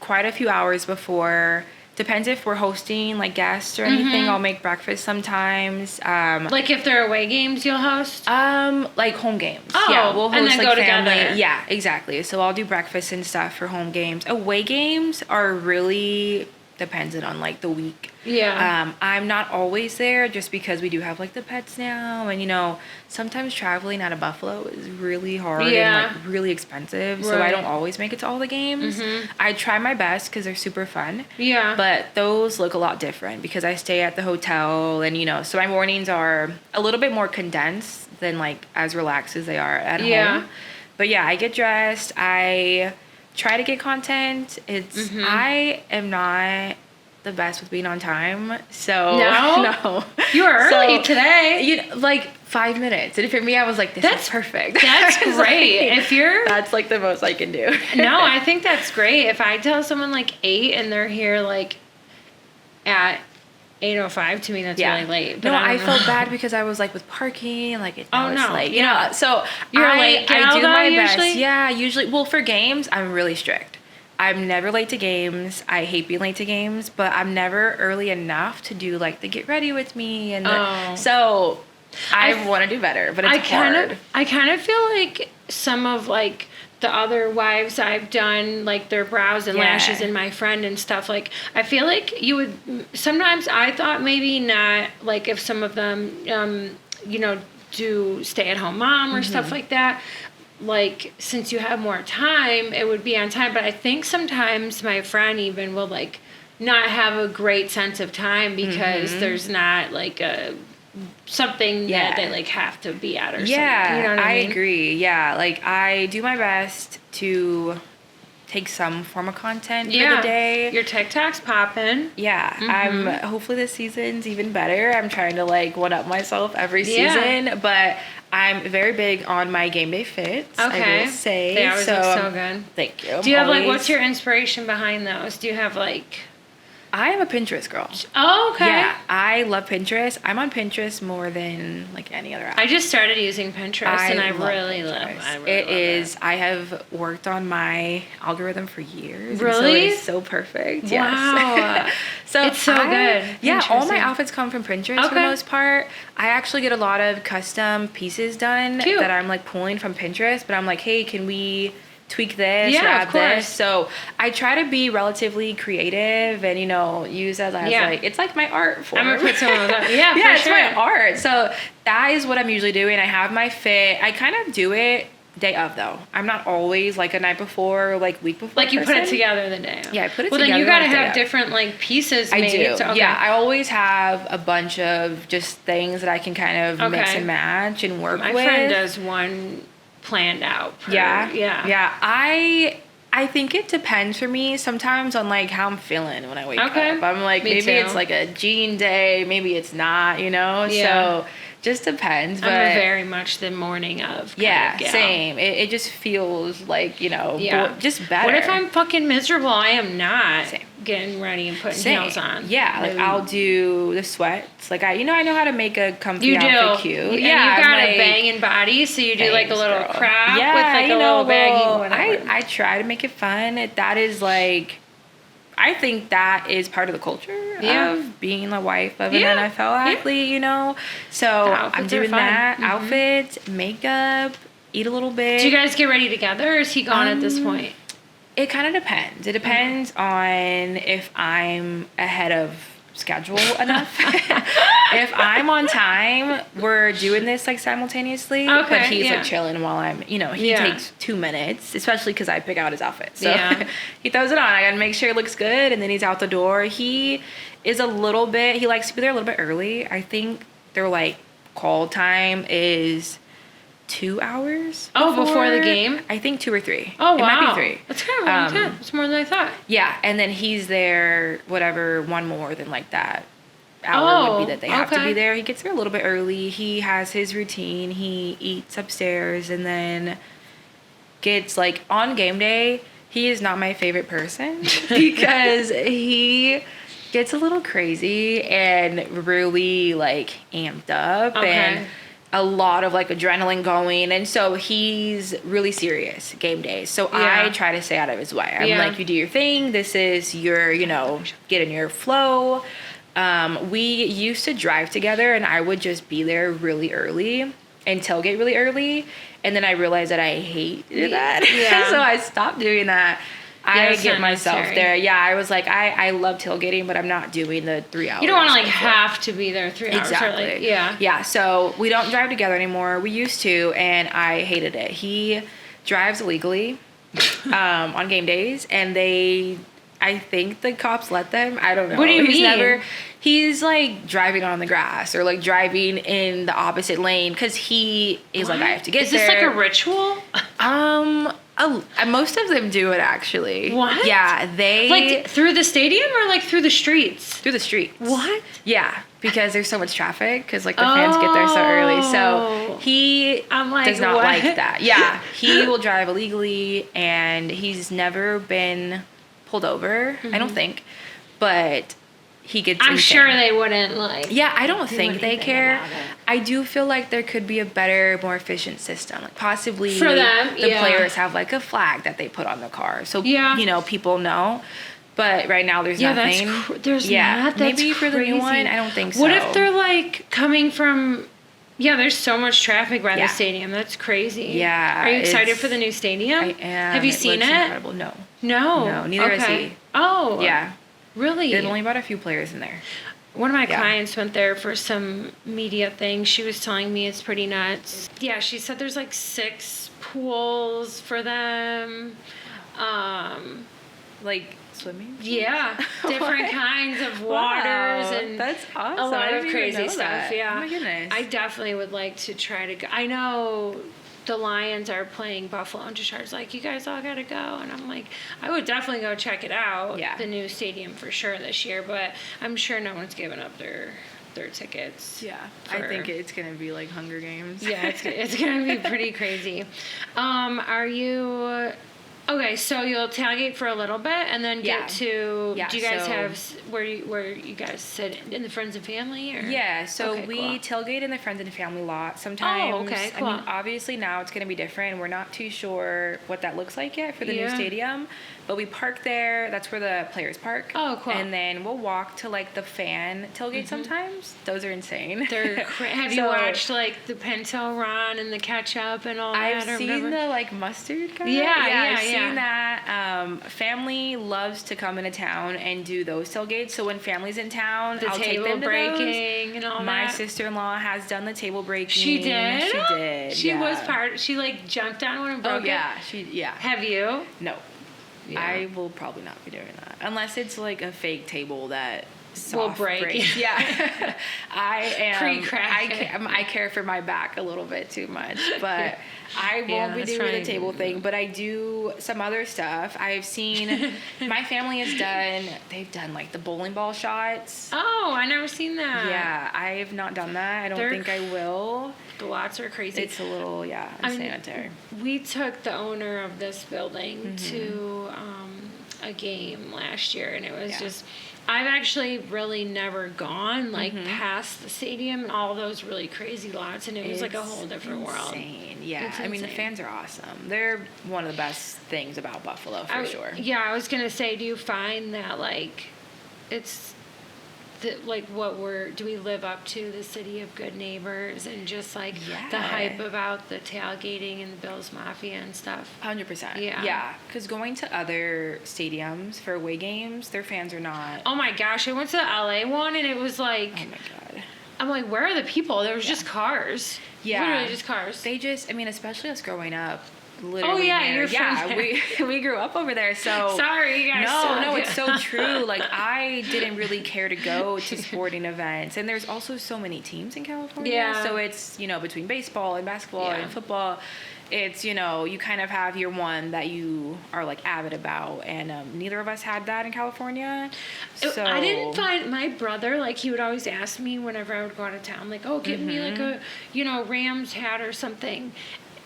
quite a few hours before Depends if we're hosting like guests or anything. I'll make breakfast sometimes. Like if they're away games, you'll host. Like home games. Oh, yeah, we'll host and then like go family. together. Yeah, exactly. So I'll do breakfast and stuff for home games. Away games are really dependent on like the week. Yeah. I'm not always there just because we do have like the pets now, and you know, sometimes traveling out of Buffalo is really hard and like really expensive. So I don't always make it to all the games. I try my best because they're super fun. Yeah. But those look a lot different because I stay at the hotel, and you know, so my mornings are a little bit more condensed than like as relaxed as they are at home. But yeah, I get dressed. I try to get content. It's I am not the best with being on time. So no. You were early today. You like 5 minutes. And for me, I was like, this is perfect. That's great. Like, if you're that's like the most I can do. No, I think that's great. If I tell someone like 8 and they're here like at 8:05, to me that's really late. But no, I felt bad because I was like with parking, like it's late. You Yeah. know, so You're late gal, I do though, my usually? best. Yeah, usually. Well, for games, I'm really strict. I'm never late to games. I hate being late to games, but I'm never early enough to do like the get ready with me and so I want to do better, but it's hard. I kind of feel like some of like the other wives I've done, like their brows and lashes and my friend and stuff, like I feel like you would sometimes I thought maybe not, like if some of them you know, do stay at home mom or stuff like that, like since you have more time it would be on time. But I think sometimes my friend even will like not have a great sense of time because there's not like a something that they like have to be at or something. You know what I mean? agree. Yeah, like I do my best to take some form of content for the day. Your TikTok's popping. Yeah, I'm hopefully this season's even better. I'm trying to like one up myself every season, but I'm very big on my game day fits. I will say. They always look so good. Thank you. Do you have like, what's your inspiration behind those? Do you have like? I am a Pinterest girl. Oh, okay. Yeah, I love Pinterest. I'm on Pinterest more than like any other app. I just started using Pinterest and I really love it. I have worked on my algorithm for years. Really? So it's so perfect. Wow. Yes. So it's so good. Yeah, all my outfits come from Pinterest for the most part. I actually get a lot of custom pieces done that I'm like pulling from Pinterest, but I'm like, hey, can we tweak this or add this? So I try to be relatively creative and, you know, use as like, it's like my art form. I'm gonna put some of that. Yeah, for it's sure. my art. So that is what I'm usually doing. I have my fit. I kind of do it day of though. I'm not always like a night before or like week before. Like you put it together the day of. Yeah, I put it together. Well, then you gotta the day have of. different like pieces I made. do. So, Yeah, I always have a bunch of just things that I can kind of mix and match and work with. My friend does one planned out. Yeah. I think it depends for me sometimes on like how I'm feeling when I wake up. I'm like, maybe it's like a jean day, maybe it's not, you know? So just depends. But I'm very much the morning of. Same. It just feels like, you know, just better. What if I'm fucking miserable? I am not getting ready and putting heels on. Yeah, like I'll do the sweats. Like I know how to make a comfy outfit cute. And you got a banging body, so you do like a little crop with like a little baggy whatever. I try to make it fun. That is like, I think that is part of the culture of being the wife of an NFL athlete, you know? So I'm doing that. Outfits, makeup, eat a little bit. Do you guys get ready together or is he gone at this point? It kind of depends. It depends on if I'm ahead of schedule enough. If I'm on time, we're doing this like simultaneously. But he's like chilling while I'm, you know, he takes 2 minutes, especially because I pick out his outfit. So he throws it on. I gotta make sure it looks good, and then he's out the door. He is a little bit, he likes to be there a little bit early. I think their like call time is 2 hours. Before the game? I think 2 or 3. Oh, wow. It might be 3. That's kind of a long time. It's more than I thought. Yeah, and then he's there, whatever, one more than like that hour would be that they have to be there. He gets there a little bit early. He has his routine. He eats upstairs and then gets like on game day. He is not my favorite person because he gets a little crazy and really like amped up and a lot of like adrenaline going, and so he's really serious game days. So I try to stay out of his way. I'm like, you do your thing. This is your, get in your flow. We used to drive together, and I would just be there really early and tailgate really early, and then I realized that I hated that. Yeah. So I stopped doing that. I get myself there. Yeah, I was like, I love tailgating, but I'm not doing the 3 hours. You don't want to like have to be there 3 hours. Exactly. Like, yeah. Yeah. So we don't drive together anymore. We used to, and I hated it. He drives illegally on game days, and I think the cops let them. I don't know. What do you mean? He's like driving on the grass or like driving in the opposite lane because he is like, I have to get there. Is this like a ritual? Most of them do it actually. What? Yeah, they like through the stadium or like through the streets? Through the streets. What? Yeah, because there's so much traffic because like the fans get there so early. So he does not like that. Yeah, he will drive illegally, and he's never been pulled over. I don't think, but he gets. I'm sure they wouldn't like. Yeah, I don't think they care. I do feel like there could be a better, more efficient system. Like possibly for them, the players have like a flag that they put on the car, so people know. But right now there's nothing. There's not. That's maybe for the new one, I don't think so. What if they're like coming from? Yeah, there's so much traffic by the stadium. That's crazy. Yeah. Are you excited for the new stadium? I am. Have you seen it? Incredible. No. Neither has he. Oh. Yeah. Really? They've only brought a few players in there. One of my clients went there for some media thing. She was telling me it's pretty nuts. Yeah, she said there's like 6 pools for them. Like swimming? Yeah. Different kinds of waters and that's awesome. A lot of crazy stuff. That. Yeah. Oh my goodness. I definitely would like to try to go. I know the Lions are playing Buffalo, and Deshaun's like, you guys all gotta go, and I'm like, I would definitely go check it out. Yeah. The new stadium for sure this year, but I'm sure no one's giving up their tickets. Yeah, I think it's gonna be like Hunger Games. Yeah, it's gonna be pretty crazy. Are you? Okay, so you'll tailgate for a little bit and then get to. Yeah, do you guys have where you guys sit in the friends and family? Or? Yeah, so we tailgate in the friends and family lot sometimes. Oh, okay, cool. I mean, obviously now it's going to be different. We're not too sure what that looks like yet for the new stadium, but we park there. That's where the players park. Oh, cool. And then we'll walk to like the fan tailgate sometimes. Those are insane. They're have you watched like the pinto run and the ketchup and all that? I've seen the like mustard kind of. Yeah. I've seen that. Family loves to come into town and do those tailgates. So when family's in town, I'll take them to breaking and all that. My sister-in-law has done the table breaking. She did? She did. She was she like jumped on one and broke it? Yeah. Have you? No. Yeah. I will probably not be doing that. Unless it's like a fake table that will break. Yeah. I care for my back a little bit too much, but I won't be doing the table thing, but I do some other stuff. I've seen my family they've done like the bowling ball shots. Oh, I never seen that. Yeah, I have not done that. I don't think I will. The lots are crazy. It's a little, unsanitary. We took the owner of this building to a game last year, and it was just, I've actually really never gone past the stadium and all those really crazy lots, and it was like a whole different world. Yeah, I mean the fans are awesome. They're one of the best things about Buffalo for sure. Yeah, I was gonna say, do you find that like it's do we live up to the city of good neighbors and just like the hype about the tailgating and the Bills Mafia and stuff? 100%. Yeah, because going to other stadiums for away games, their fans are not. Oh my gosh, I went to the LA one and it was like, oh my god, I'm like, where are the people? There was just cars. Yeah, literally just cars. They just, I mean, especially us growing up. Literally we grew up over there, so sorry you guys. No, it's so true. Like I didn't really care to go to sporting events, and there's also so many teams in California, so it's between baseball and basketball and football, it's you kind of have your one that you are like avid about, and neither of us had that in California. So I didn't find my brother, like he would always ask me whenever I would go out of town, like, oh, give me like a Rams hat or something.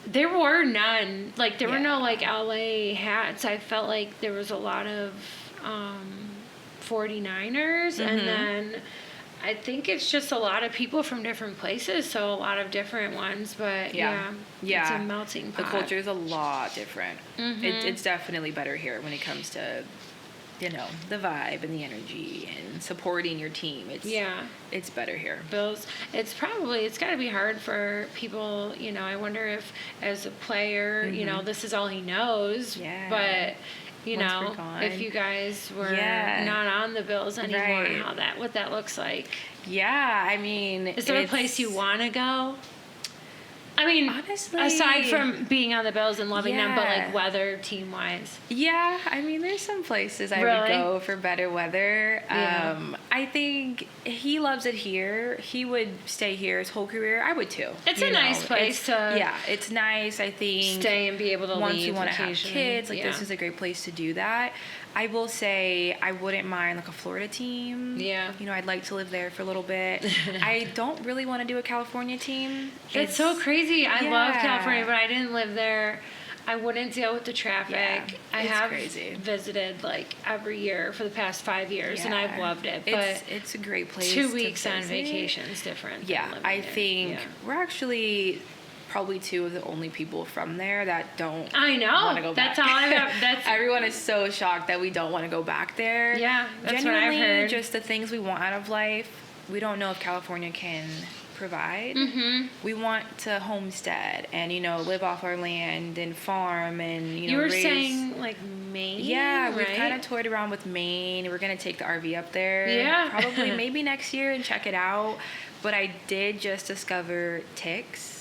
There were none. Like, there were no, like, LA hats. I felt like there was a lot of 49ers. And then I think it's just a lot of people from different places, so a lot of different ones, but yeah. It's a melting pot. The culture is a lot different. It's definitely better here when it comes to, the vibe and the energy and supporting your team. It's better here. Bills, it's got to be hard for people, I wonder if as a player, this is all he knows, but if you guys were not on the Bills anymore, what that looks like. Yeah, I mean, is there a place you want to go? I mean, honestly, aside from being on the Bills and loving them, but like weather team-wise. Yeah, I mean, there's some places I would go for better weather. Yeah. I think he loves it here. He would stay here his whole career. I would too. It's a nice place to. Yeah, it's nice. I think stay and be able to once leave. you want to have kids, this is a great place to do that. I will say I wouldn't mind like a Florida team. Yeah. I'd like to live there for a little bit. I don't really want to do a California team. It's so crazy. I love California, but I didn't live there. I wouldn't deal with the traffic. Yeah, I have visited like every year for the past 5 years, and I've loved it. But it's a great place. 2 weeks on vacation is different. Yeah, I think we're actually probably 2 of the only people from there that don't want to go back. That's all I've ever. Everyone is so shocked that we don't want to go back there. Yeah, that's Genuinely, what I've heard. Just the things we want out of life, we don't know if California can provide. We want to homestead and live off our land and farm and you were saying like Maine. Yeah, we've kind of toyed around with Maine. We're gonna take the RV up there. Yeah, probably maybe next year and check it out. But I did just discover ticks.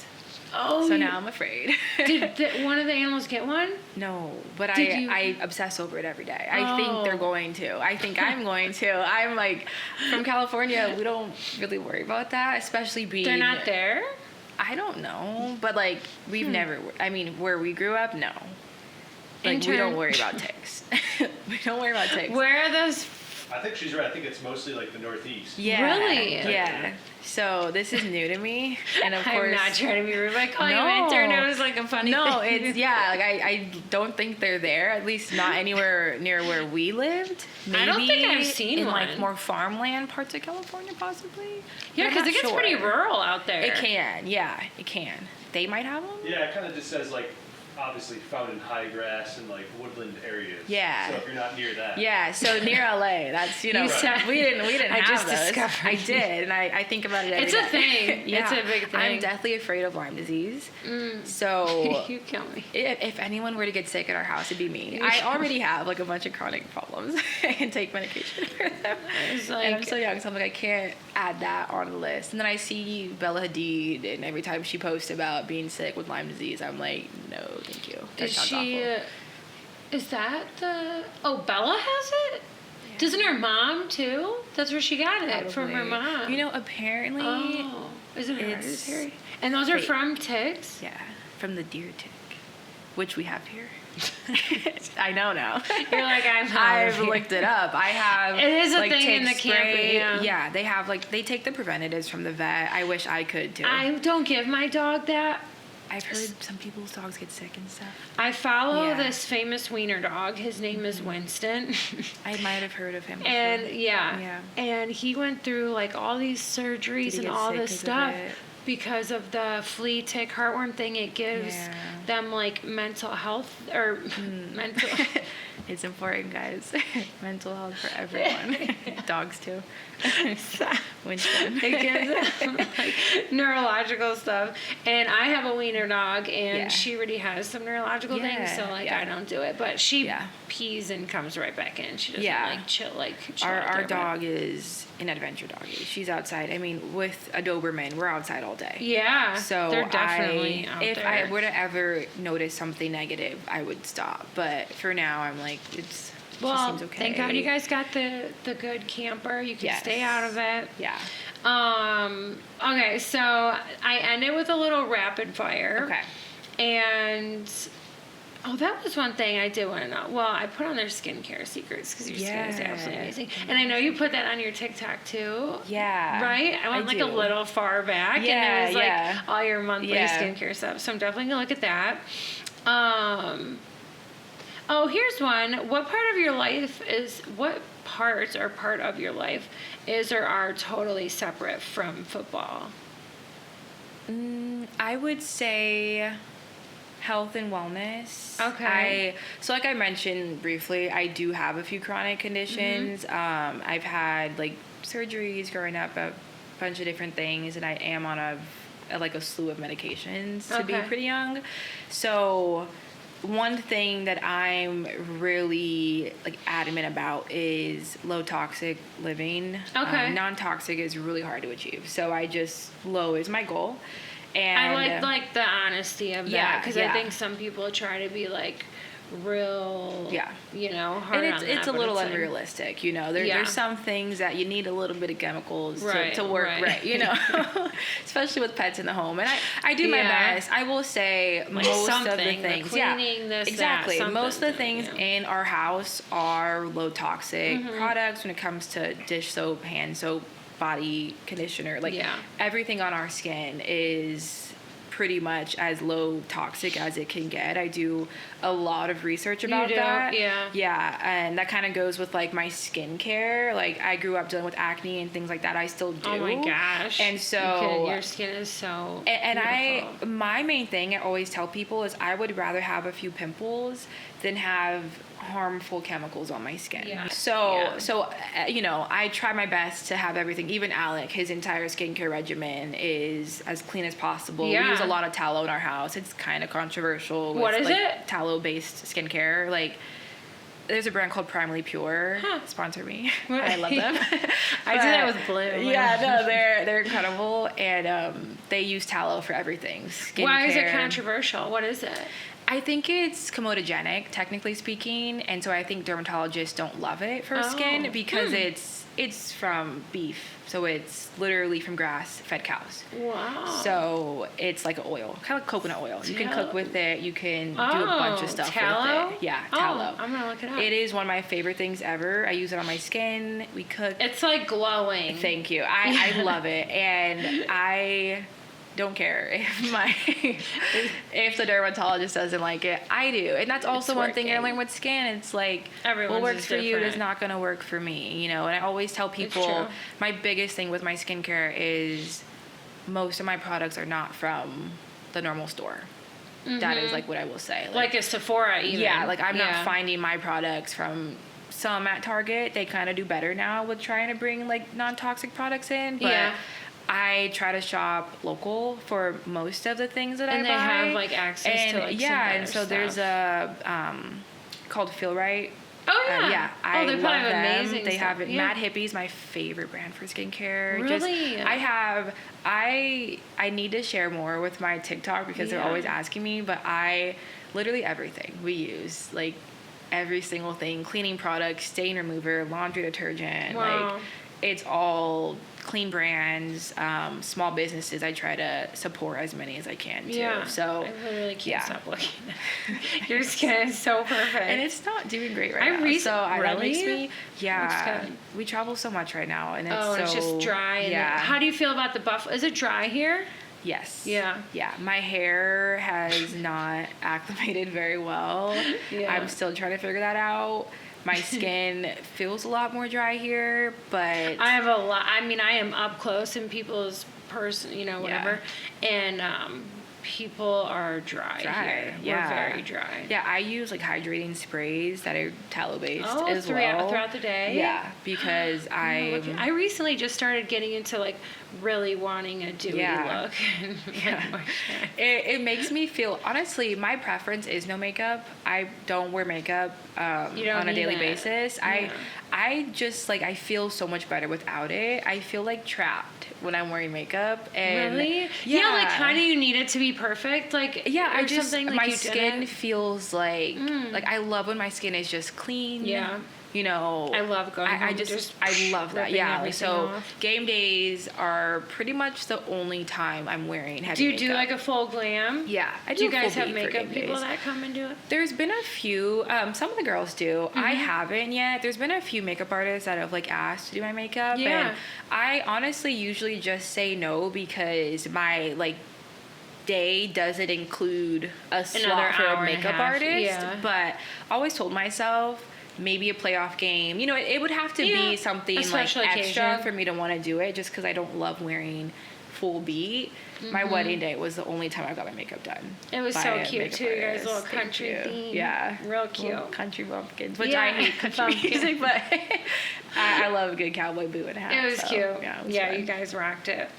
Oh, so now I'm afraid. Did one of the animals get one? No, but I obsess over it every day. I think they're going to. I think I'm going to. I'm like, from California, we don't really worry about that, especially being... They're not there? I don't know, but like, we've never... I mean, where we grew up, no. Like, we don't worry about ticks. We don't worry about ticks. Where are those... I think she's right. I think it's mostly like the Northeast. Yeah. Really? Yeah. So this is new to me, and of course, I'm not trying to be rude. I call you intern. It was like a funny thing. No, it's like I don't think they're there. At least not anywhere near where we lived. Maybe I don't think I've seen in one. Like more farmland parts of California, possibly. Yeah, because it gets pretty rural out there. It can. Yeah, it can. They might have them. Yeah, it kind of just says like, obviously found in high grass and like woodland areas. Yeah. So if you're not near that. Yeah. So near LA, that's we didn't have those. I did, and I think about it every day. It's a thing. Yeah. It's a big thing. I'm deathly afraid of Lyme disease. So you kill me. If anyone were to get sick at our house, it'd be me. I already have like a bunch of chronic problems. I can take medication for them. And I'm so young, so I'm like, I can't add that on the list. And then I see Bella Hadid, and every time she posts about being sick with Lyme disease, I'm like, no. Thank you. That sounds awful. Is that the... Oh, Bella has it? Yeah. Doesn't her mom, too? That's where she got it, from her mom. Apparently... Oh. Is it hereditary? And those are from ticks? Yeah, from the deer tick, which we have here. I know now. You're like, I've looked it up. I have... It is a thing in the camping. Yeah, they have, they take the preventatives from the vet. I wish I could, too. I don't give my dog that. I've heard some people's dogs get sick and stuff. I follow this famous wiener dog. His name is Winston. I might have heard of him before. And and he went through like all these surgeries and all this stuff because of the flea tick heartworm thing. It gives them like mental health or mental. It's important, guys. Mental health for everyone. Dogs too. Winston. It gives them like neurological stuff. And I have a wiener dog, and she already has some neurological things, so I don't do it. But she pees and comes right back in. She doesn't chill. Our dog is an adventure doggy. She's outside. I mean, with a Doberman, we're outside all day. Yeah. So they're definitely out if there. I were to ever notice something negative, I would stop. But for now, I'm like, it just seems okay. Thank God you guys got the good camper. You can stay out of it. Yeah. Okay, so I ended with a little rapid fire. Okay. And that was one thing I did want to know. Well, I put on their skincare secrets because your skin is absolutely amazing. And I know you put that on your TikTok too. Yeah. Right? I went a little far back, and it was like all your monthly skincare stuff. So I'm definitely gonna look at that. Oh, here's one. What part of your life is or are totally separate from football? I would say health and wellness. Okay. So like I mentioned briefly, I do have a few chronic conditions. I've had like surgeries growing up, a bunch of different things, and I am on a slew of medications to be pretty young. So one thing that I'm really like adamant about is low toxic living. Okay. Non-toxic is really hard to achieve. So low is my goal. And I like the honesty of that, because I think some people try to be like real, hard and on that. It's a little unrealistic, There's some things that you need a little bit of chemicals to work right, especially with pets in the home. And I do my best. I will say like most of the things, cleaning, this, exactly. That, most of the things in our house are low toxic products when it comes to dish soap, hand soap, body conditioner. Everything on our skin is pretty much as low toxic as it can get. I do a lot of research about that. Yeah, and that kind of goes with like my skincare. Like I grew up dealing with acne and things like that. I still do. Oh my gosh. And so your skin is so and my main thing I always tell people is I would rather have a few pimples than have harmful chemicals on my skin. So I try my best to have everything. Even Alec, his entire skincare regimen is as clean as possible. We use a lot of tallow in our house. It's kind of controversial. What is it? Tallow-based skincare. Like, there's a brand called Primarily Pure. Sponsor me. I love them. I do that with Blue. Yeah, no, they're incredible, and they use tallow for everything. Skincare. Why is it controversial? What is it? I think it's comedogenic, technically speaking, and so I think dermatologists don't love it for skin because it's from beef, so it's literally from grass-fed cows. Wow. So it's like an oil, kind of like coconut oil. You can cook with it. You can do a bunch of stuff with it. Yeah, tallow. I'm gonna look it up. It is one of my favorite things ever. I use it on my skin. We cook. It's like glowing. Thank you. I love it, and I don't care if the dermatologist doesn't like it. I do. And that's also one thing I learned with skin. It's like what works for you is not going to work for me, and I always tell people my biggest thing with my skincare is most of my products are not from the normal store. That is like what I will say. Like a Sephora even. Yeah, like I'm not finding my products from some at Target. They kind of do better now with trying to bring like non-toxic products in, but I try to shop local for most of the things that I buy. And they have like access to like some better and so stuff. there's a called Feel Right. Oh yeah, I they love probably have them. amazing They stuff. have it. Mad Hippie's my favorite brand for skincare. Really? I need to share more with my TikTok because they're always asking me, but literally everything we use, like every single thing, cleaning products, stain remover, laundry detergent, like it's all clean brands, small businesses. I try to support as many as I can too. Yeah. So I literally can't stop looking at your skin is so perfect. And it's not doing great right now. That makes me we travel so much right now, and it's just dry. And how do you feel about the Buffalo? Is it dry here? Yes. Yeah. Yeah. My hair has not acclimated very well. Yeah. I'm still trying to figure that out. My skin feels a lot more dry here, but I have a lot. I mean, I am up close in people's whatever, and people are dry here. Yeah. We're very dry. Yeah, I use like hydrating sprays that are tallow based as throughout the day. Yeah, because I recently just started getting into like really wanting a dewy look. It makes me feel, honestly, my preference is no makeup. I don't wear makeup on a daily basis. Yeah. I just like I feel so much better without it. I feel like trapped when I'm wearing makeup. And really? Yeah, like how do you need it to be perfect? Like I just something like my skin feels like I love when my skin is just clean. Yeah. I love going home. I love that. Yeah. So off. Game days are pretty much the only time I'm wearing heavy makeup. Do you do like a full glam? Yeah. I do. Do you guys have makeup people that come and do it? There's been a few. Some of the girls do. I haven't yet. There's been a few makeup artists that have like asked to do my makeup. Yeah. And I honestly usually just say no because my like day doesn't include a slot for a makeup artist, but I always told myself maybe a playoff game. You know, it would have to be something like extra for me to want to do it, just because I don't love wearing full beat. My wedding day was the only time I got my makeup done. It was so cute too, you guys, little country theme. Yeah, real cute. Little country bumpkins, which I hate country music, but I love a good cowboy boot and hat. It was cute. Yeah, you guys rocked it.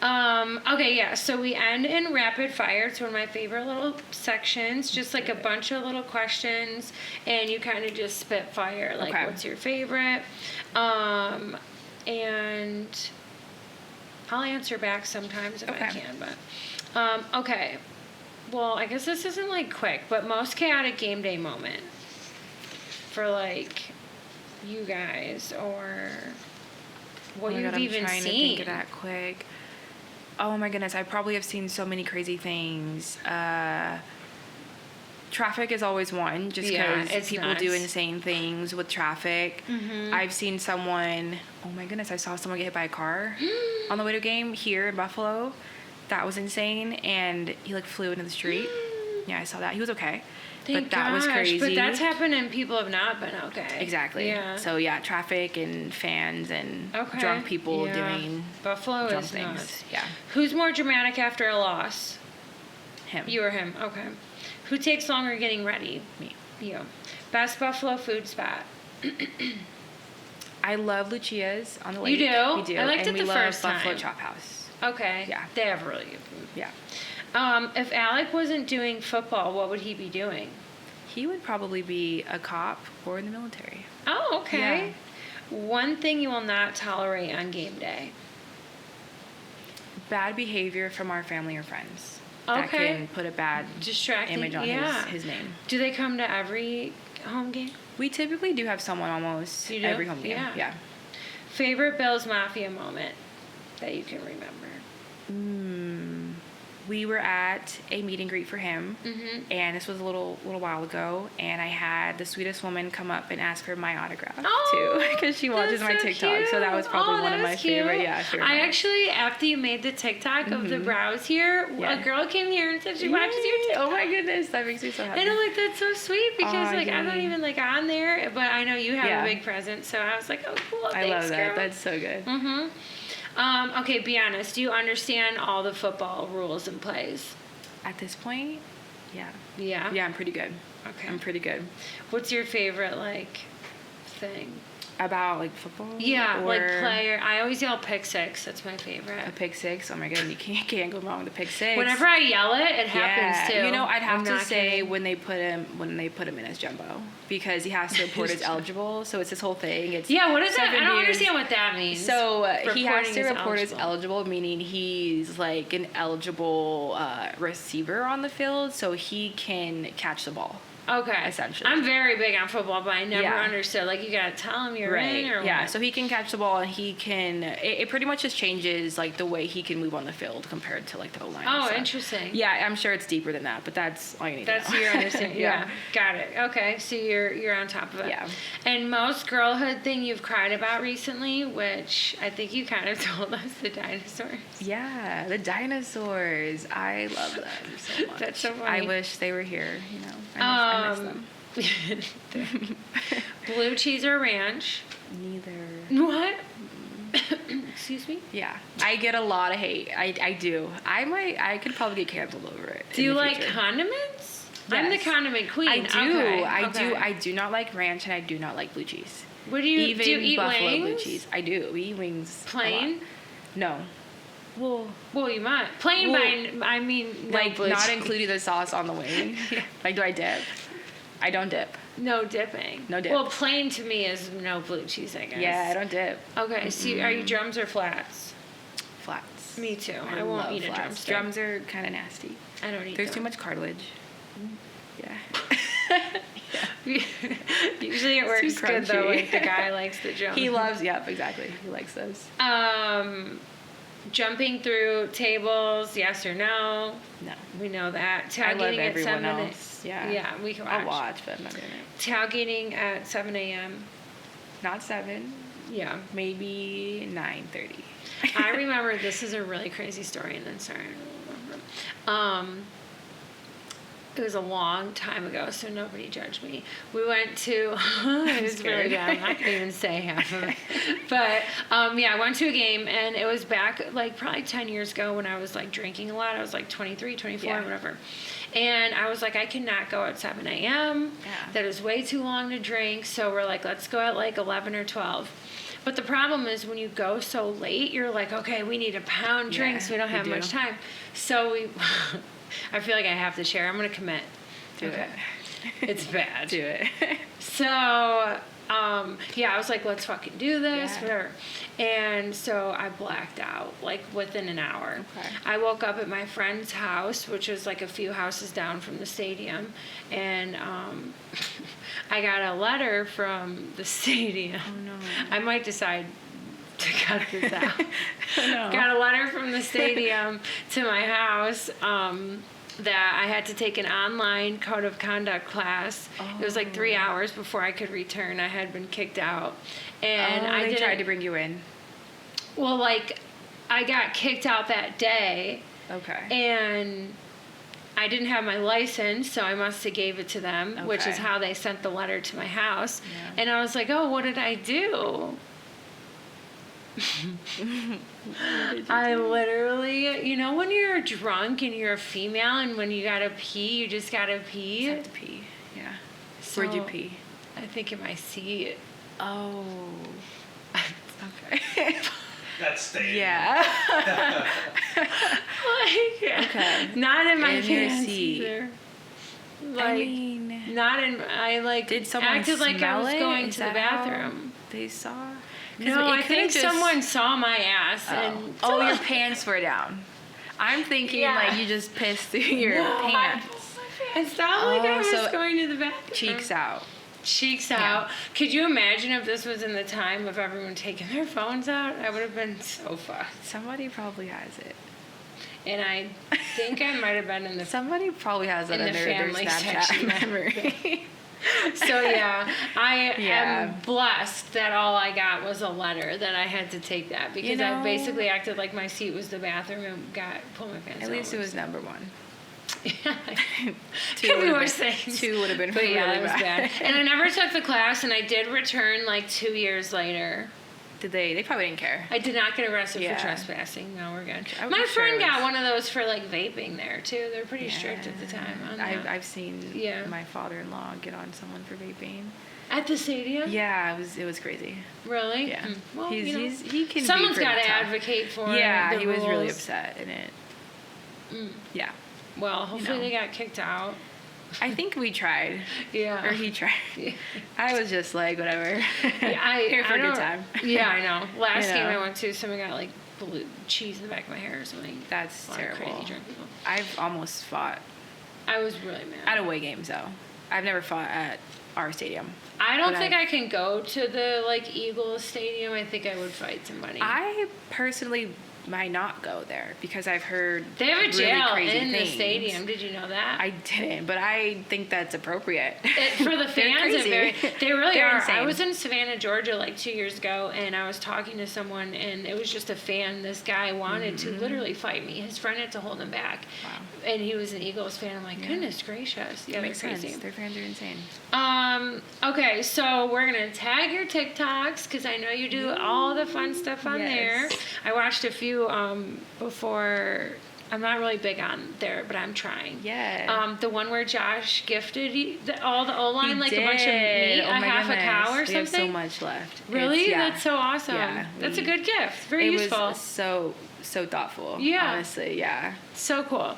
Okay, yeah, so we end in rapid fire. It's one of my favorite little sections, just like a bunch of little questions, and you kind of just spit fire, like what's your favorite, and I'll answer back sometimes if I can, but okay, well, I guess this isn't like quick, but most chaotic game day moment for like you guys, or what you've even I'm trying seen. to think of that quick. Oh my goodness, I probably have seen so many crazy things. Traffic is always one, just because people do insane things with traffic. I've seen someone, oh my goodness, I saw someone get hit by a car on the way to a game here in Buffalo. That was insane, and he like flew into the street. Yeah, I saw that. He was okay. But that was crazy. But that's happened and people have not been okay. Exactly. Yeah. So yeah, traffic and fans and drunk people doing Buffalo drunk is things. nuts. Yeah. Who's more dramatic after a loss? Him. You or him? Okay. Who takes longer getting ready? Me. You. Best Buffalo food spot? I love Lucia's on the lake. You do? We do. I liked it the first time. Buffalo Chop House. Okay. Yeah. They have really good food. Yeah. If Alec wasn't doing football, what would he be doing? He would probably be a cop or in the military. Oh, okay. Yeah. One thing you will not tolerate on game day? Bad behavior from our family or friends. That can put a bad image on his name. Do they come to every home game? We typically do have someone almost every home game. Yeah. Favorite Bills Mafia moment that you can remember? We were at a meet and greet for him, and this was a little while ago, and I had the sweetest woman come up and ask for my autograph too, because she watches my TikTok. Cute. So that was probably one of my favorite. Yeah, sure. I actually, after you made the TikTok of the brows here, a girl came here and said she watches your TikTok. Oh my goodness, that makes me so happy. And I'm like, that's so sweet, because like I'm not even like on there, but I know you have a big presence, so I was like, oh cool, thanks, I love that. girl. That's so good. Okay, be honest. Do you understand all the football rules and plays? At this point, yeah. Yeah? Yeah, I'm pretty good. Okay. I'm pretty good. What's your favorite, like, thing? About, like, football? Yeah, like player. I always yell pick six. That's my favorite. A pick six? Oh my god, you can't go wrong with a pick six. Whenever I yell it, it happens too. You know, I'd have to say when they put him in as jumbo, because he has to report as eligible. So it's this whole thing. It's what is that? I don't understand what that means. So he has to report as eligible, meaning he's like an eligible receiver on the field, so he can catch the ball. Okay. Essentially. I'm very big on football, but I never understood. Like, you gotta tell him you're in, or what? So he can catch the ball, and he can... It pretty much just changes, like, the way he can move on the field compared to, like, the O-line. Oh, interesting. Yeah, I'm sure it's deeper than that, but that's all you need to know. That's your understanding. Yeah. Got it. Okay, so you're on top of it. Yeah. And most girlhood thing you've cried about recently, which I think you kind of told us, the dinosaurs. Yeah, the dinosaurs. I love them so much. That's so funny. I wish they were here, you know. I miss them. Blue cheese or ranch? Neither. What? Excuse me? Yeah. I get a lot of hate. I do. I could probably get canceled over it. Do you like condiments? Yes. I'm the condiment queen. I do. Okay. I do not like ranch, and I do not like blue cheese. What do you do? You eat Buffalo wings? Blue cheese. I do. We eat wings. Plain? No. Well, you might. Plain by, I mean, no like not including the sauce on the wing. Like, do I dip? I don't dip. No dipping. No dip. Well, plain to me is no blue cheese, I guess. Yeah, I don't dip. Okay, so are you drums or flats? Flats. Me too. I won't eat a drumstick. Drums are kind of nasty. I don't eat There's them. too much cartilage. Yeah. Usually it works good though. Like the guy likes the drum. He loves. Yep, exactly. He likes those. Jumping through tables, yes or no? No. We know that. I love Tailgating at 7 else. Yeah. Yeah, we can watch. I'll watch, but I'm not doing it. Tailgating at 7 a.m. Not 7. Yeah. Maybe 9:30. I remember, this is a really crazy story, and then sorry, I don't remember. It was a long time ago, so nobody judged me. We went to, it was really bad. I'm not going to even say half of it. But, I went to a game, and it was back, like, probably 10 years ago when I was, like, drinking a lot. I was, like, 23, 24, whatever. And I was like, I cannot go at 7 a.m. Yeah. That is way too long to drink. So we're like, let's go at, like, 11 or 12. But the problem is when you go so late, you're like, okay, we need to pound drinks. We don't have much time. So we... I feel like I have to share. I'm going to commit. Do it. It's bad. Do it. So, I was like, let's fucking do this, whatever. And so I blacked out, like, within an hour. Okay. I woke up at my friend's house, which was, like, a few houses down from the stadium. And I got a letter from the stadium. Oh, no. I might decide to cut this out. No. Got a letter from the stadium to my house that I had to take an online code of conduct class. It was like 3 hours before I could return. I had been kicked out. And they tried to bring you in. Well, like, I got kicked out that day. Okay. And I didn't have my license, so I must have gave it to them, which is how they sent the letter to my house. Yeah. And I was like, oh, what did I do? I literally, when you're drunk and you're a female and when you gotta pee, you just gotta pee. You have to pee, yeah. So, where'd you pee? I think in my seat. Oh. Okay. That's staying. Yeah. Okay. Not in my pants seat. either. Like, not in. I like. Did someone acted like I was going to the bathroom? They saw. No, I think someone saw my ass and. Oh, your pants were down. I'm thinking like you just pissed through your pants. It's not like I was going to the bathroom. Cheeks out. Cheeks out. Could you imagine if this was in the time of everyone taking their phones out? I would have been so fucked. Somebody probably has it. And I think I might have been in the... Somebody probably has it under their Snapchat memory. So, I am blessed that all I got was a letter that I had to take that. Because I basically acted like my seat was the bathroom and pulled my pants out. At least it was number one. Two would have been really that was bad. And I never took the class, and I did return like 2 years later. Did they? They probably didn't care. I did not get arrested for trespassing. No, we're good. My friend got one of those for like vaping there too. They're pretty strict at the time. I've seen my father-in-law get on someone for vaping. At the stadium? Yeah, it was crazy. Really? Yeah. Well, he can. Someone's got to advocate for. Yeah, he was really upset in it. Yeah. Well, hopefully they got kicked out. I think we tried. Yeah. Or he tried. Yeah. I was just like, whatever. Here for a good time. Yeah, I know. Last game I went to, someone got like blue cheese in the back of my hair or something. That's terrible. Crazy drunk people. I've almost fought. I was really mad. At away games, though. I've never fought at our stadium. I don't think I can go to the like Eagles stadium. I think I would fight somebody. I personally might not go there because I've heard they have a jail really in things. The stadium. Did you know that? I didn't, but I think that's appropriate. For the fans, they really are. Insane. I was in Savannah, Georgia, like 2 years ago, and I was talking to someone, and it was just a fan. This guy wanted to literally fight me. His friend had to hold him back. Wow. And he was an Eagles fan. I'm like, goodness gracious. Yeah, makes crazy. sense. Their fans are insane. Okay, so we're gonna tag your TikToks because I know you do all the fun stuff on there. I watched a few before. I'm not really big on there, but I'm trying. Yeah. The one where Josh gifted all the O-line, like a bunch of meat, half a cow or something. We have so much left. Really? That's so awesome. Yeah, that's a good gift. Very useful. It was so thoughtful. Yeah. Honestly, yeah. So cool.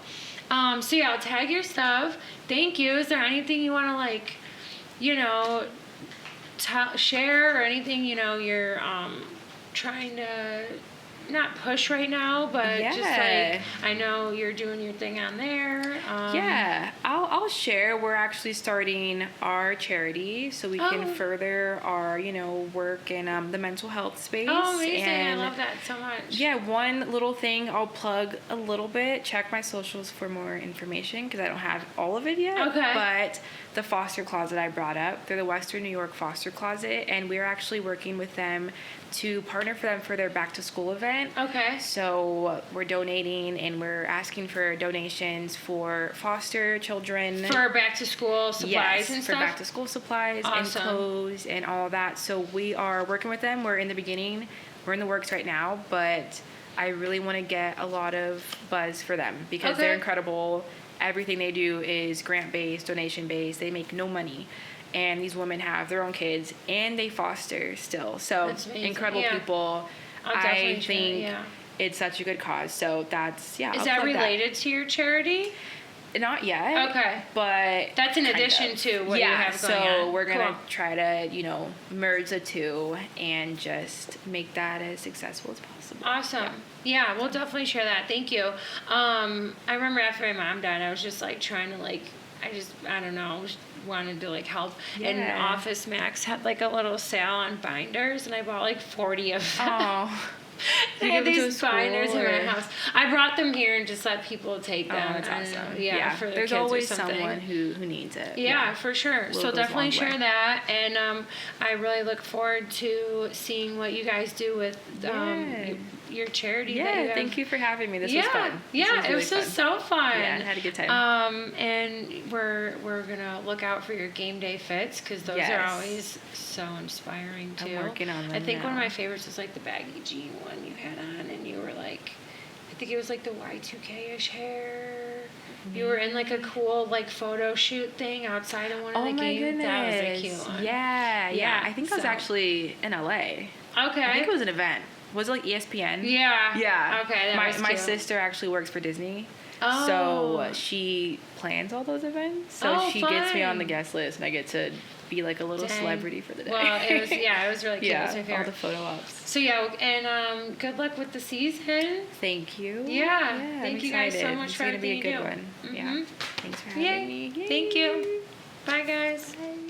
So I'll tag your stuff. Thank you. Is there anything you want to like, share or anything, you're trying to not push right now, but just like I know you're doing your thing on there. I'll I'll share. We're actually starting our charity so we can further our, work in the mental health space. Oh, amazing. And I love that so much. Yeah, one little thing I'll plug a little bit. Check my socials for more information because I don't have all of it yet. Okay. But the foster closet I brought up, they're the Western New York Foster Closet, and we're actually working with them to partner for them for their back to school event. Okay. So we're donating and we're asking for donations for foster children. For back to school supplies and for stuff? back to school supplies and clothes and all that. So we are working with them. We're in the beginning. We're in the works right now, but I really want to get a lot of buzz for them because they're incredible. Everything they do is grant-based, donation-based. They make no money. And these women have their own kids, and they foster still. So incredible people. I think it's such a good cause. So that's, Is that related to your charity? Not yet. Okay. But that's in addition to what you have going on. So we're going to try to, merge the two and just make that as successful as possible. Awesome. Yeah, we'll definitely share that. Thank you. I remember after my mom died, I was just trying to I don't know, wanted to help. Yeah. And Office Max had a little sale on binders, and I bought 40 of them. Oh. I had these binders in my house. I brought them here and just let people take them. Oh, that's awesome. Yeah, for their there's kids always or something. Someone who needs it. Yeah, for sure. So definitely share that. And I really look forward to seeing what you guys do with your charity. Yeah, thank you for having me. This was fun. Yeah, it was just so fun. Yeah, I had a good time. And we're gonna look out for your game day fits because those are always so inspiring too. I'm working on them I think now. one of my favorites was the baggy jean one you had on, and you were I think it was the Y2K-ish hair. You were in a cool photo shoot thing outside of one of the games. Oh my goodness. That was a cute one. Yeah. I think I was actually in LA. Okay. I think it was an event. Was it ESPN? Yeah. Yeah. Okay. My sister actually works for Disney. Oh. So she plans all those events. So she gets me on the guest list, and I get to be a little celebrity for the day. Well, it was really cute. It was my favorite. All the photo ops. So and good luck with the season. Thank you. Yeah. Thank you guys so much for everything you do. It's gonna be a good one. Mm-hmm. Yeah. Thanks for having me. Yay. Thank you. Bye, guys. Bye.